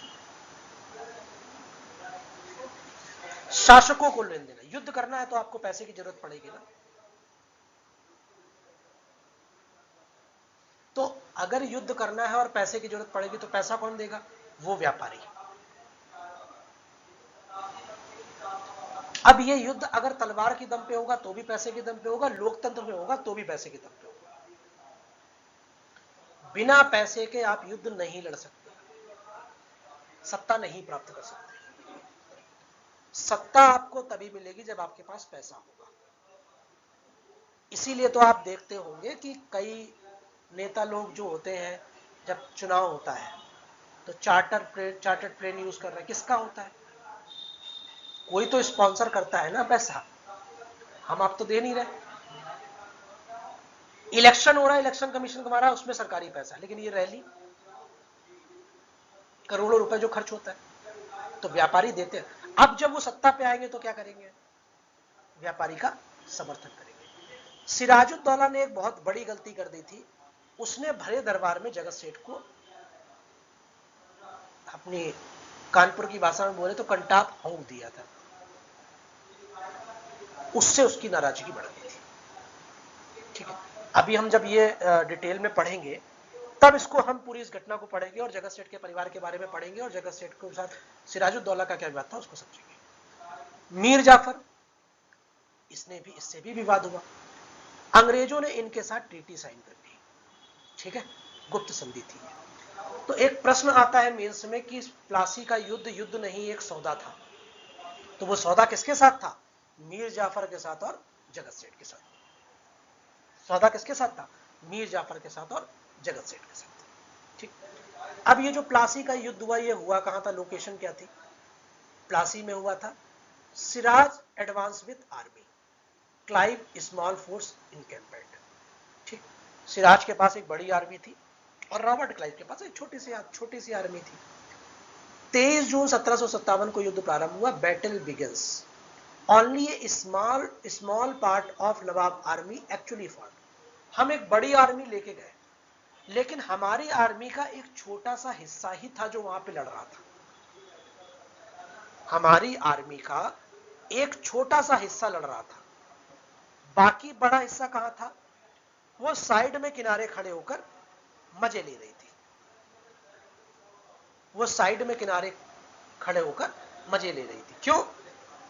शासकों को लेन देना, युद्ध करना है तो आपको पैसे की जरूरत पड़ेगी ना। तो अगर युद्ध करना है और पैसे की जरूरत पड़ेगी तो पैसा कौन देगा? वो व्यापारी। अब ये युद्ध अगर तलवार की दम पे होगा तो भी पैसे के दम पे होगा, लोकतंत्र में होगा तो भी पैसे के दम पे होगा। बिना पैसे के आप युद्ध नहीं लड़ सकते, सत्ता नहीं प्राप्त कर सकते। सत्ता आपको तभी मिलेगी जब आपके पास पैसा होगा। इसीलिए तो आप देखते होंगे कि कई नेता लोग जो होते हैं, जब चुनाव होता है तो चार्टर्ड प्लेन यूज कर रहे हैं, किसका होता है? कोई तो स्पॉन्सर करता है ना पैसा, हम आप तो दे नहीं रहे। इलेक्शन हो रहा है, इलेक्शन कमीशन कमा रहा है, उसमें सरकारी पैसा, लेकिन ये रैली करोड़ों रुपए जो खर्च होता है तो व्यापारी देते हैं। अब जब वो सत्ता पे आएंगे तो क्या करेंगे? व्यापारी का समर्थन करेंगे। सिराजुद्दौला ने एक बहुत बड़ी गलती कर दी थी, उसने भरे दरबार में जगत सेठ को, अपनी कानपुर की भाषा में बोले तो कंटाप होंक दिया था। उससे उसकी नाराजगी बढ़ गई थी। ठीक है, अभी हम जब ये डिटेल में पढ़ेंगे तब इसको हम पूरी इस घटना को पढ़ेंगे और जगत सेठ के परिवार के बारे में पढ़ेंगे और जगत सेठ के साथ सिराजुद्दौला का क्या विवाद था उसको समझेंगे। मीर जाफर, इससे भी विवाद हुआ। अंग्रेजों ने इनके साथ ट्रीटी साइन कर दी। ठीक है, गुप्त संधि थी। तो एक प्रश्न आता है मेंस में कि प्लासी का युद्ध युद्ध नहीं एक सौदा था, तो वो सौदा किसके साथ था? मीर जाफर के साथ और जगत सेठ के साथ। सौदा किसके साथ था? मीर जाफर के साथ और जगत सेठ के साथ। ठीक, अब ये जो प्लासी का युद्ध हुआ, ये हुआ कहां था, लोकेशन क्या थी? प्लासी में हुआ था। Siraj advance with army, Clive small force encamped. ठीक, सिराज के पास एक बड़ी आर्मी थी और रॉबर्ट क्लाइव के पास एक छोटी सी आर्मी थी। 23 जून 1757 को युद्ध प्रारंभ हुआ, battle begins. Only A small part of Nawab army actually fault. हम एक बड़ी आर्मी लेके गए, लेकिन हमारी आर्मी का एक छोटा सा हिस्सा ही था जो वहां पे लड़ रहा था। हमारी आर्मी का एक छोटा सा हिस्सा लड़ रहा था, बाकी बड़ा हिस्सा कहां था? वो साइड में किनारे खड़े होकर मजे ले रही थी। वो साइड में किनारे खड़े होकर मजे ले रही थी। क्यों?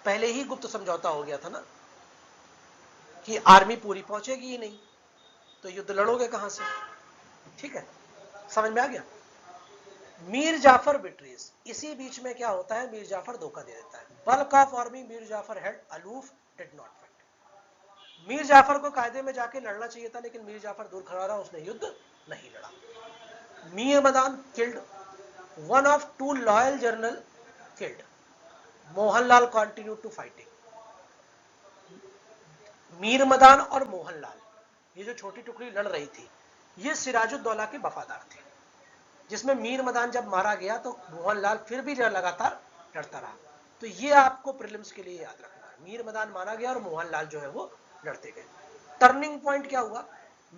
पहले ही गुप्त समझौता हो गया था ना कि आर्मी पूरी पहुंचेगी ही नहीं, तो युद्ध लड़ोगे कहां से? ठीक है, समझ में आ गया। मीर जाफर बिट्रीज, इसी बीच में क्या होता है, मीर जाफर धोखा दे देता है। Bulk of army Mir Jafar held aloof did not fight. Mir Jafar को कायदे में जाके लड़ना चाहिए था, लेकिन मीर जाफर दूर खड़ा रहा, उसने युद्ध नहीं लड़ा। Mir Madan killed one of two loyal general killed, Mohanlal continue to fighting. Mir Madan और मोहनलाल, ये जो छोटी टुकड़ी लड़ रही थी, ये सिराजुद्दौला के वफादार थे। जिसमें मीर मदान जब मारा गया तो मोहनलाल फिर भी लगातार लड़ता रहा। तो ये आपको प्रीलिम्स के लिए याद रखना है, मीर मदान मारा गया और मोहनलाल जो है वो लड़ते गए। टर्निंग पॉइंट क्या हुआ?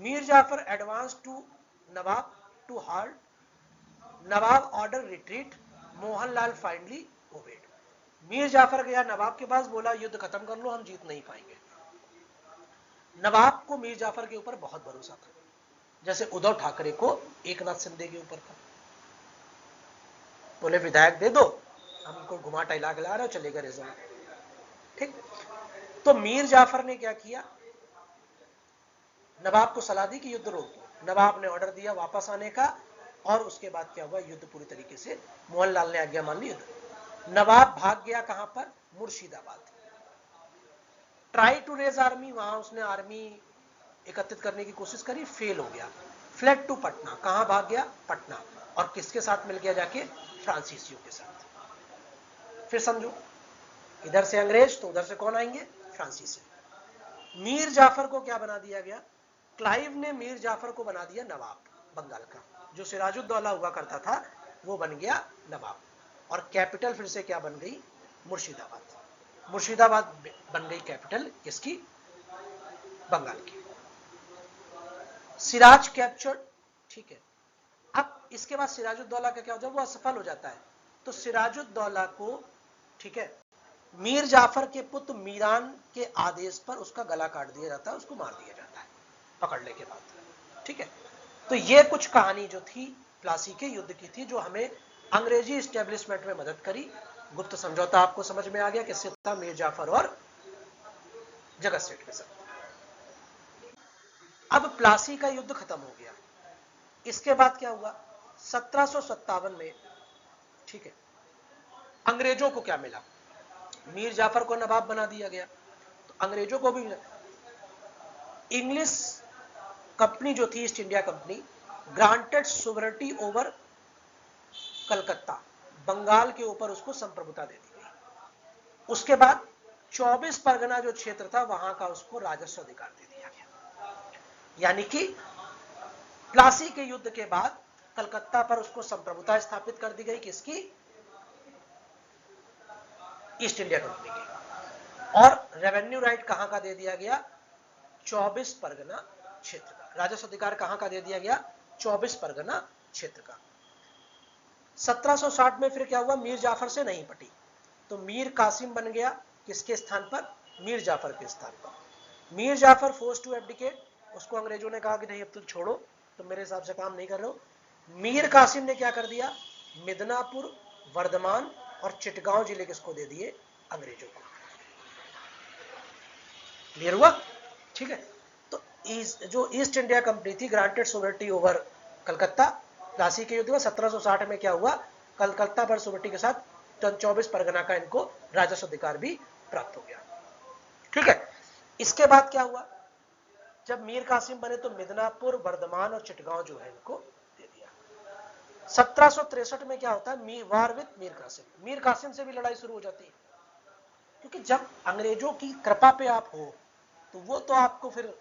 Mir Jafar advance to nawab to hard, nawab order retreat, Mohanlal finally obeyed. Mir Jafar गया नवाब के पास, बोला युद्ध खत्म कर लो, हम जीत नहीं पाएंगे। नवाब को मीर जाफर के ऊपर बहुत भरोसा था, जैसे उद्धव ठाकरे को एकनाथ शिंदे के ऊपर था। बोले विधायक दे दो, हम इनको घुमा टहला के ला रहे हो, चलेगा रिजल्ट। ठीक, तो मीर जाफर ने क्या किया, नवाब को सलाह दी कि युद्ध रोक दो। नवाब ने ऑर्डर दिया वापस आने का, और उसके बाद क्या हुआ, युद्ध पूरी तरीके से मोहनलाल ने आज्ञा मान ली, युद्ध। नवाब भाग गया कहां पर? Murshidabad. Try to raise army, वहां उसने आर्मी एकत्रित करने की कोशिश करी, फेल हो गया। फ्लेड टू पटना, कहां भाग गया? पटना। और किसके साथ मिल गया जाके? फ्रांसीसियों के साथ। फिर समझो, इधर से अंग्रेज तो उधर से कौन आएंगे? फ्रांसीसी। मीर जाफर को क्या बना दिया गया? क्लाइव ने मीर जाफर को बना दिया नवाब बंगाल का। जो सिराजुद्दौला हुआ करता था वो बन गया नवाब, और कैपिटल फिर से क्या बन गई? मुर्शिदाबाद। मुर्शिदाबाद बन गई कैपिटल किसकी? बंगाल की। सिराज कैप्चर्ड, ठीक है। अब इसके बाद सिराजुद्दौला का क्या हो, जब वो असफल हो जाता है तो सिराजुद्दौला को, ठीक है, मीर जाफर के पुत्र मीरान के आदेश पर उसका गला काट दिया जाता है, उसको मार दिया जाता है पकड़ने के बाद। ठीक है, तो ये कुछ कहानी जो थी प्लासी के युद्ध की थी, जो हमें अंग्रेजी इस्टेब्लिशमेंट में मदद करी। गुप्त समझौता आपको समझ में आ गया किससे था? मीर जाफर और जगत सेठ के साथ। अब प्लासी का युद्ध खत्म हो गया। इसके बाद क्या हुआ? 1757 में, ठीक है, अंग्रेजों को क्या मिला? मीर जाफर को नवाब बना दिया गया, तो अंग्रेजों को भी इंग्लिश कंपनी जो थी, East India company, granted sovereignty over Calcutta, Bengal के ऊपर उसको संप्रभुता दे दी गई। उसके बाद 24 परगना जो क्षेत्र था वहां का उसको राजस्व अधिकार दे दिया गया। यानी कि प्लासी के युद्ध के बाद कलकत्ता पर उसको संप्रभुता स्थापित कर दी गई, किसकी? ईस्ट इंडिया कंपनी की। और रेवेन्यू राइट कहां का दे दिया गया? 24 परगना क्षेत्र का। राजस्व अधिकार कहां का दे दिया गया? 24 परगना क्षेत्र का। 1760 में फिर क्या हुआ? मीर जाफर से नहीं पटी, तो मीर कासिम बन गया किसके स्थान पर? मीर जाफर के स्थान पर। Mir Jafar forced to abdicate, उसको अंग्रेजों ने कहा कि नहीं अब तुम छोड़ो, तुम मेरे हिसाब से काम नहीं कर रहे हो। मीर कासिम ने क्या कर दिया? मिदनापुर, वर्धमान और चिटगांव जिले किसको दे दिए? अंग्रेजों को। क्लियर हुआ? ठीक है, तो जो ईस्ट इंडिया कंपनी थी, granted sovereignty over Calcutta, Plassey के युद्ध में 1760 में क्या हुआ? कलकत्ता पर सोवरेनिटी के साथ 24 परगना का इनको राजस्व अधिकार भी प्राप्त हो गया। ठीक है, इसके बाद क्या हुआ? जब मीर कासिम बने तो मिदनापुर, वर्धमान और चिटगांव जो है इनको दे दिया। 1763 में क्या होता है? War with Mir Qasim. मीर कासिम से भी लड़ाई शुरू हो जाती है, क्योंकि जब अंग्रेजों की कृपा पे आप हो तो वो तो आपको फिर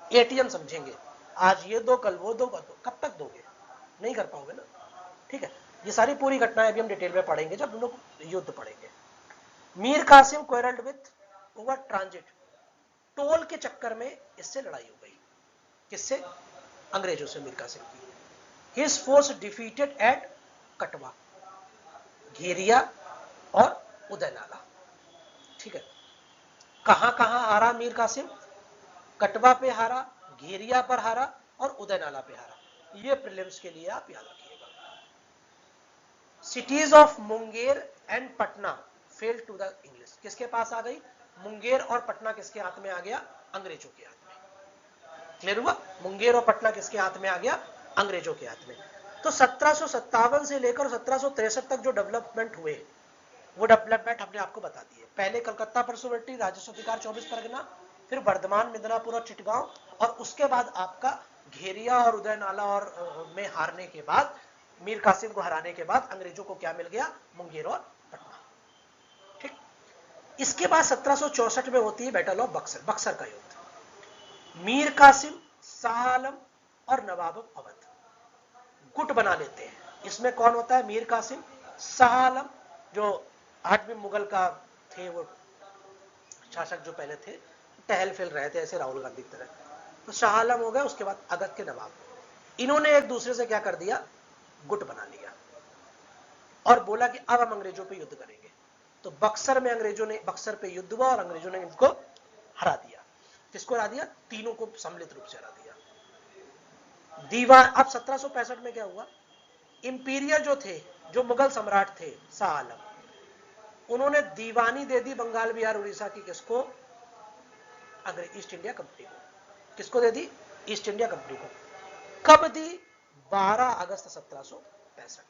एटीएम समझेंगे, आज ये दो कल वो दो, कब तक दोगे? नहीं कर पाओगे ना। ठीक है, ये सारी पूरी घटनाएं अभी हम डिटेल में पढ़ेंगे जब हम लोग युद्ध पढ़ेंगे। Mir Qasim quarrelled with over transit, toll के चक्कर में इससे लड़ाई हो गई। किससे? अंग्रेजों से मीर कासिम की। हिज फोर्स डिफीटेड एट कटवा, घेरिया और उदयनाला। ठीक है, कहां कहां हारा मीर कासिम? कटवा पे हारा, घेरिया पर हारा और उदयनाला पे हारा। ये प्रीलिम्स के लिए आप याद रखिएगा। Cities of Munger and Patna fell to the English, किसके पास आ गई? मुंगेर और पटना किसके हाथ में आ गया? अंग्रेजों के हाथ में। क्लियर हुआ? मुंगेर और पटना किसके हाथ में आ गया? अंग्रेजों के हाथ में। तो 1757 से लेकर 1763 तक जो डेवलपमेंट हुए, वो डेवलपमेंट हमने आपको बता दिए। पहले कलकत्ता पर सोवर्टी, राजस्व अधिकार 24 परगना, फिर बर्धमान, मिदनापुर और चिटगांव, और उसके बाद आपका घेरिया और उदयनाला और में हारने के बाद, मीर कासिम को हराने के बाद अंग्रेजों को क्या मिल गया? मुंगेर और पटना। ठीक, इसके बाद 1764 में होती है बैटल ऑफ बक्सर, बक्सर का युद्ध। मीर कासिम, शाह आलम और नवाब अवध गुट बना लेते हैं। इसमें कौन होता है? मीर कासिम, शाह आलम जो 8वीं मुगल का थे, वो शासक जो पहले थे, टहल फिर रहे थे ऐसे राहुल गांधी की तरह। तो शाह आलम हो गए, उसके बाद अगस्त के नवाब। इन्होंने एक दूसरे से क्या कर दिया? गुट बना लिया और बोला कि अब हम अंग्रेजों पे युद्ध करेंगे। तो बक्सर में अंग्रेजों ने, बक्सर पे युद्ध हुआ और अंग्रेजों ने इनको हरा दिया। किसको हरा दिया? तीनों को सम्मिलित रूप से हरा दिया। दीवान, अब 1765 में क्या हुआ? इंपीरियल जो थे, जो मुगल सम्राट थे शाह आलम, उन्होंने दीवानी दे दी बंगाल, बिहार, उड़ीसा की। किसको? अंग्रेज ईस्ट इंडिया कंपनी को। किसको दे दी? ईस्ट इंडिया कंपनी को। कब दी? 12 अगस्त 1765।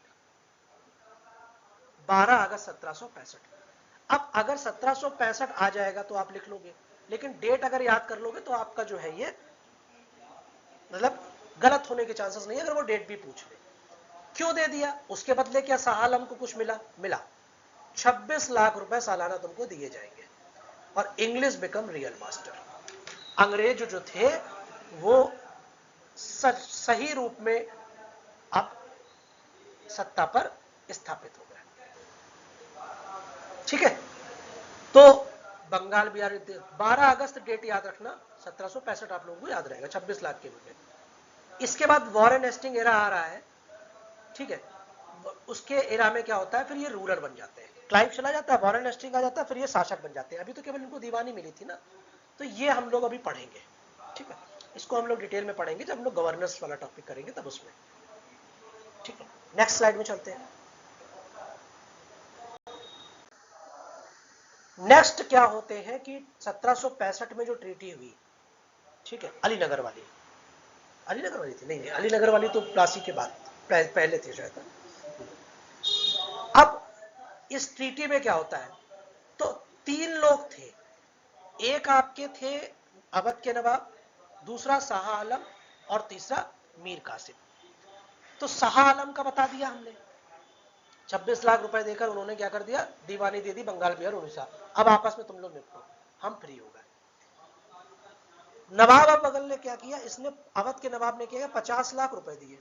12 अगस्त 1765। अब अगर 1765 आ जाएगा तो आप लिख लोगे, लेकिन डेट अगर याद कर लोगे तो आपका जो है ये मतलब गलत होने के चांसेस नहीं है अगर वो डेट भी पूछ ले। क्यों दे दिया? उसके बदले क्या शाह आलम को कुछ मिला? मिला 26 लाख रुपए सालाना तुमको दिए जाएंगे और इंग्लिश बिकम रियल मास्टर। अंग्रेज जो थे वो सही रूप में अब सत्ता पर स्थापित हो गए। ठीक है, तो बंगाल बिहार 12 अगस्त डेट याद रखना, 1765 आप लोगों को याद रहेगा, 26 लाख के रूप में। इसके बाद वॉरेन हेस्टिंग एरा आ रहा है। ठीक है, उसके एरा में क्या होता है? फिर ये रूलर बन जाते हैं। क्लाइव चला जाता है, वॉरेन हेस्टिंग आ जाता है, फिर ये शासक बन जाते हैं। अभी तो केवल इनको दीवानी मिली थी ना, तो ये हम लोग अभी पढ़ेंगे। ठीक है, इसको हम लोग डिटेल में पढ़ेंगे जब हम लोग गवर्नेंस वाला टॉपिक करेंगे तब उसमें। ठीक है, नेक्स्ट स्लाइड में चलते हैं। नेक्स्ट क्या होते हैं कि 1765 में जो ट्रीटी हुई, ठीक है, अलीनगर वाली, अलीनगर वाली थी? नहीं, अलीनगर वाली तो प्लासी के बाद, पहले थे शायद। अब इस ट्रीटी में क्या होता है? तो 3 लोग थे, एक आपके थे अवध के नवाब, दूसरा शाह आलम और तीसरा मीर कासिम। तो शाह आलम का बता दिया हमने, 26 लाख रुपए देकर उन्होंने क्या कर दिया? दीवानी दे दी बंगाल, बिहार, उड़ीसा। अब आपस में तुम लोग निपटो, हम फ्री हो गए। नवाब अब बगल ने क्या किया? इसने, अवध के नवाब ने किया 50 लाख रुपए दिए।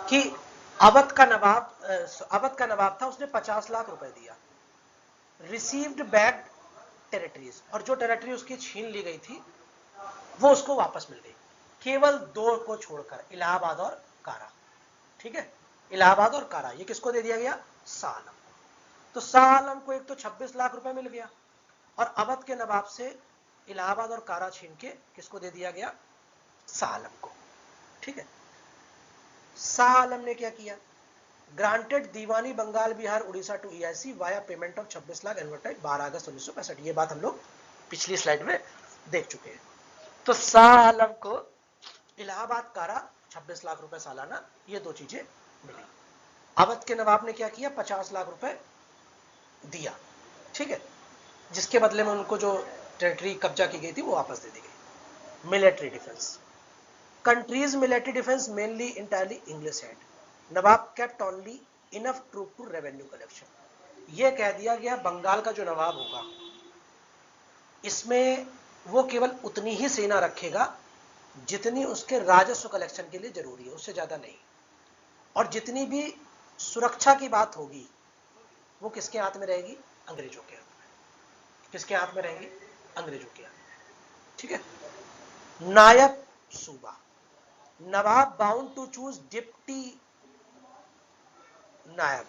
कि अवध का नवाब था, उसने 50 लाख रुपए दिया। रिसीव्ड बैक टेरिटरीज, और जो टेरिटरी उसकी छीन ली गई थी वो उसको वापस मिल गई, केवल 2 को छोड़कर, इलाहाबाद और कारा। ठीक है, इलाहाबाद और कारा, ये किसको दे दिया गया? शाह आलम को। तो शाह आलम को एक तो 26 लाख रुपए मिल गया और अवध के नवाब से इलाहाबाद और कारा छीन के किसको दे दिया गया? शाह आलम को। ठीक है, शाह आलम ने क्या किया? Granted diwani Bengal, Bihar, Orissa to EIC via payment of 26 lakh advertise 12 August 1965। ये बात हम लोग पिछली स्लाइड में देख चुके हैं। तो शाह आलम को इलाहाबाद कारा 26 लाख रुपए सालाना, ये 2 चीजें मिली। अवध के नवाब ने क्या किया? 50 लाख रुपए दिया। ठीक है, जिसके बदले में उनको जो टेरिटरी कब्जा की गई थी वो वापस दे दी गई। Military defence, countries military defence mainly entirely English hand. Nawab kept only enough troop to revenue collection. ये कह दिया गया बंगाल का जो नवाब होगा इसमें वो केवल उतनी ही सेना रखेगा जितनी उसके राजस्व कलेक्शन के लिए जरूरी है, उससे ज्यादा नहीं। और जितनी भी सुरक्षा की बात होगी वो किसके हाथ में रहेगी? अंग्रेजों के हाथ में। किसके हाथ में रहेगी? अंग्रेजों के हाथ में। ठीक है। नायब सूबा, नवाब बाउंड टू चूज डिप्टी नायब,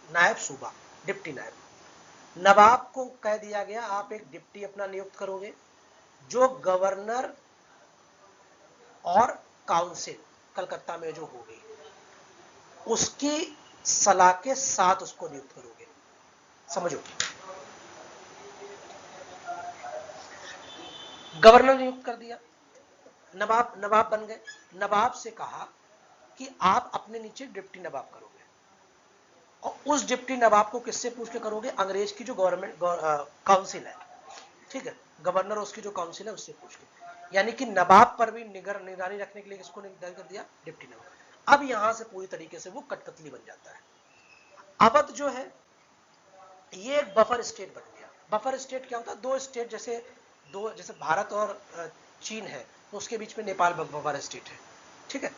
नायब सूबा, डिप्टी नायब। नवाब को कह दिया गया आप एक डिप्टी अपना नियुक्त करोगे जो गवर्नर और काउंसिल कलकत्ता में जो होगी उसकी सलाह के साथ उसको नियुक्त करोगे। समझो, गवर्नर नियुक्त कर दिया, नवाब नवाब बन गए। नवाब से कहा कि आप अपने नीचे डिप्टी नवाब करोगे और उस डिप्टी नवाब को किससे पूछ के करोगे? अंग्रेज की जो गवर्नमेंट काउंसिल है, ठीक है, गवर्नर उसकी जो काउंसिल है उससे पूछ के। यानी कि नवाब पर भी निगरानी रखने के लिए किसको निर्धारित कर दिया? डिप्टी नवाब। अब यहां से पूरी तरीके से वो कठपुतली बन जाता है। अवध जो है ये एक बफर स्टेट बन गया। बफर स्टेट क्या होता है? दो स्टेट जैसे भारत और चीन है तो उसके बीच में नेपाल बफर स्टेट है। ठीक है।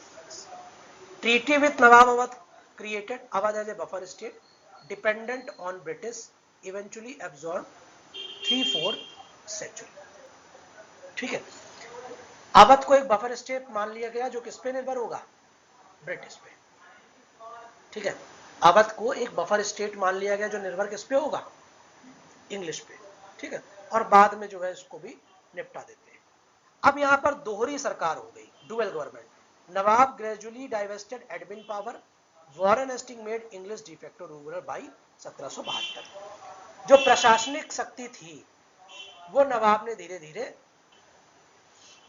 Treaty with Nawab Awadh created Awadh as a buffer state dependent on British, eventually absorbed 3/4 century। ठीक है। अवध को एक बफर स्टेट मान लिया गया जो किस पे निर्भर होगा? ब्रिटिश पे। ठीक है। अवध को एक बफर स्टेट मान लिया गया जो निर्भर किस पे होगा? इंग्लिश पे। ठीक है। और बाद में जो है इसको भी निपटा देते हैं। अब यहां पर दोहरी सरकार हो गई, dual government. Nawab gradually divested admin power, Warren Hasting made English de facto ruler by 1772। जो प्रशासनिक शक्ति थी वो नवाब ने धीरे धीरे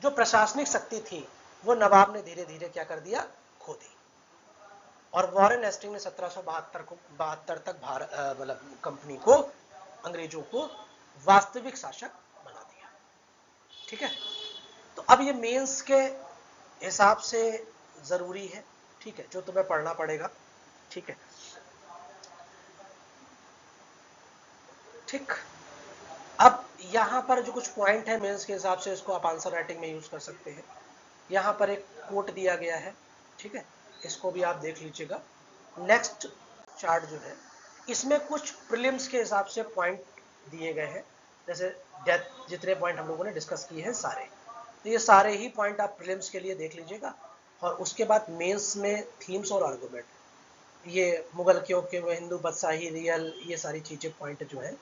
जो प्रशासनिक शक्ति थी वो नवाब ने धीरे धीरे क्या कर दिया? खो दी। और वॉरेन हेस्टिंग ने 1772 तक मतलब कंपनी को, अंग्रेजों को वास्तविक शासक बना दिया। ठीक है। तो अब ये मेंस के हिसाब से जरूरी है, ठीक है, जो तुम्हें पढ़ना पड़ेगा। ठीक है। ठीक। अब यहां पर जो कुछ पॉइंट है मेंस के हिसाब से इसको आप आंसर राइटिंग में यूज कर सकते हैं। यहां पर एक कोट दिया गया है, ठीक है, इसको भी आप देख लीजिएगा। नेक्स्ट चार्ट जो है इसमें कुछ प्रीलिम्स के हिसाब से पॉइंट दिए गए हैं। जैसे डेथ जितने पॉइंट हम लोगों ने डिस्कस किए हैं सारे, तो ये सारे ही पॉइंट आप प्रीलिम्स के लिए देख लीजिएगा। और उसके बाद मेंस में थीम्स और आर्गुमेंट, ये मुगल क्यों के वो हिंदू बादशाही रियल, ये सारी चीजें पॉइंट जो है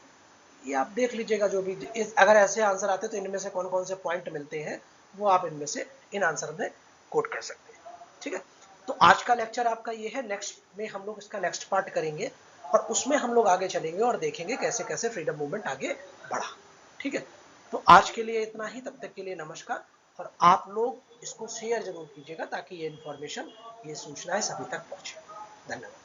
ये आप देख लीजिएगा। जो भी अगर ऐसे आंसर आते तो इनमें से कौन कौन से पॉइंट मिलते हैं वो आप इनमें से इन आंसर में कोट कर सकते हैं। ठीक है। तो आज का लेक्चर आपका ये है। नेक्स्ट में हम लोग इसका नेक्स्ट पार्ट करेंगे और उसमें हम लोग आगे चलेंगे और देखेंगे कैसे कैसे फ्रीडम मूवमेंट आगे बढ़ा। ठीक है। तो आज के लिए इतना ही, तब तक के लिए नमस्कार। और आप लोग इसको शेयर जरूर कीजिएगा ताकि ये इंफॉर्मेशन, ये सूचनाएं सभी तक पहुंचे। धन्यवाद।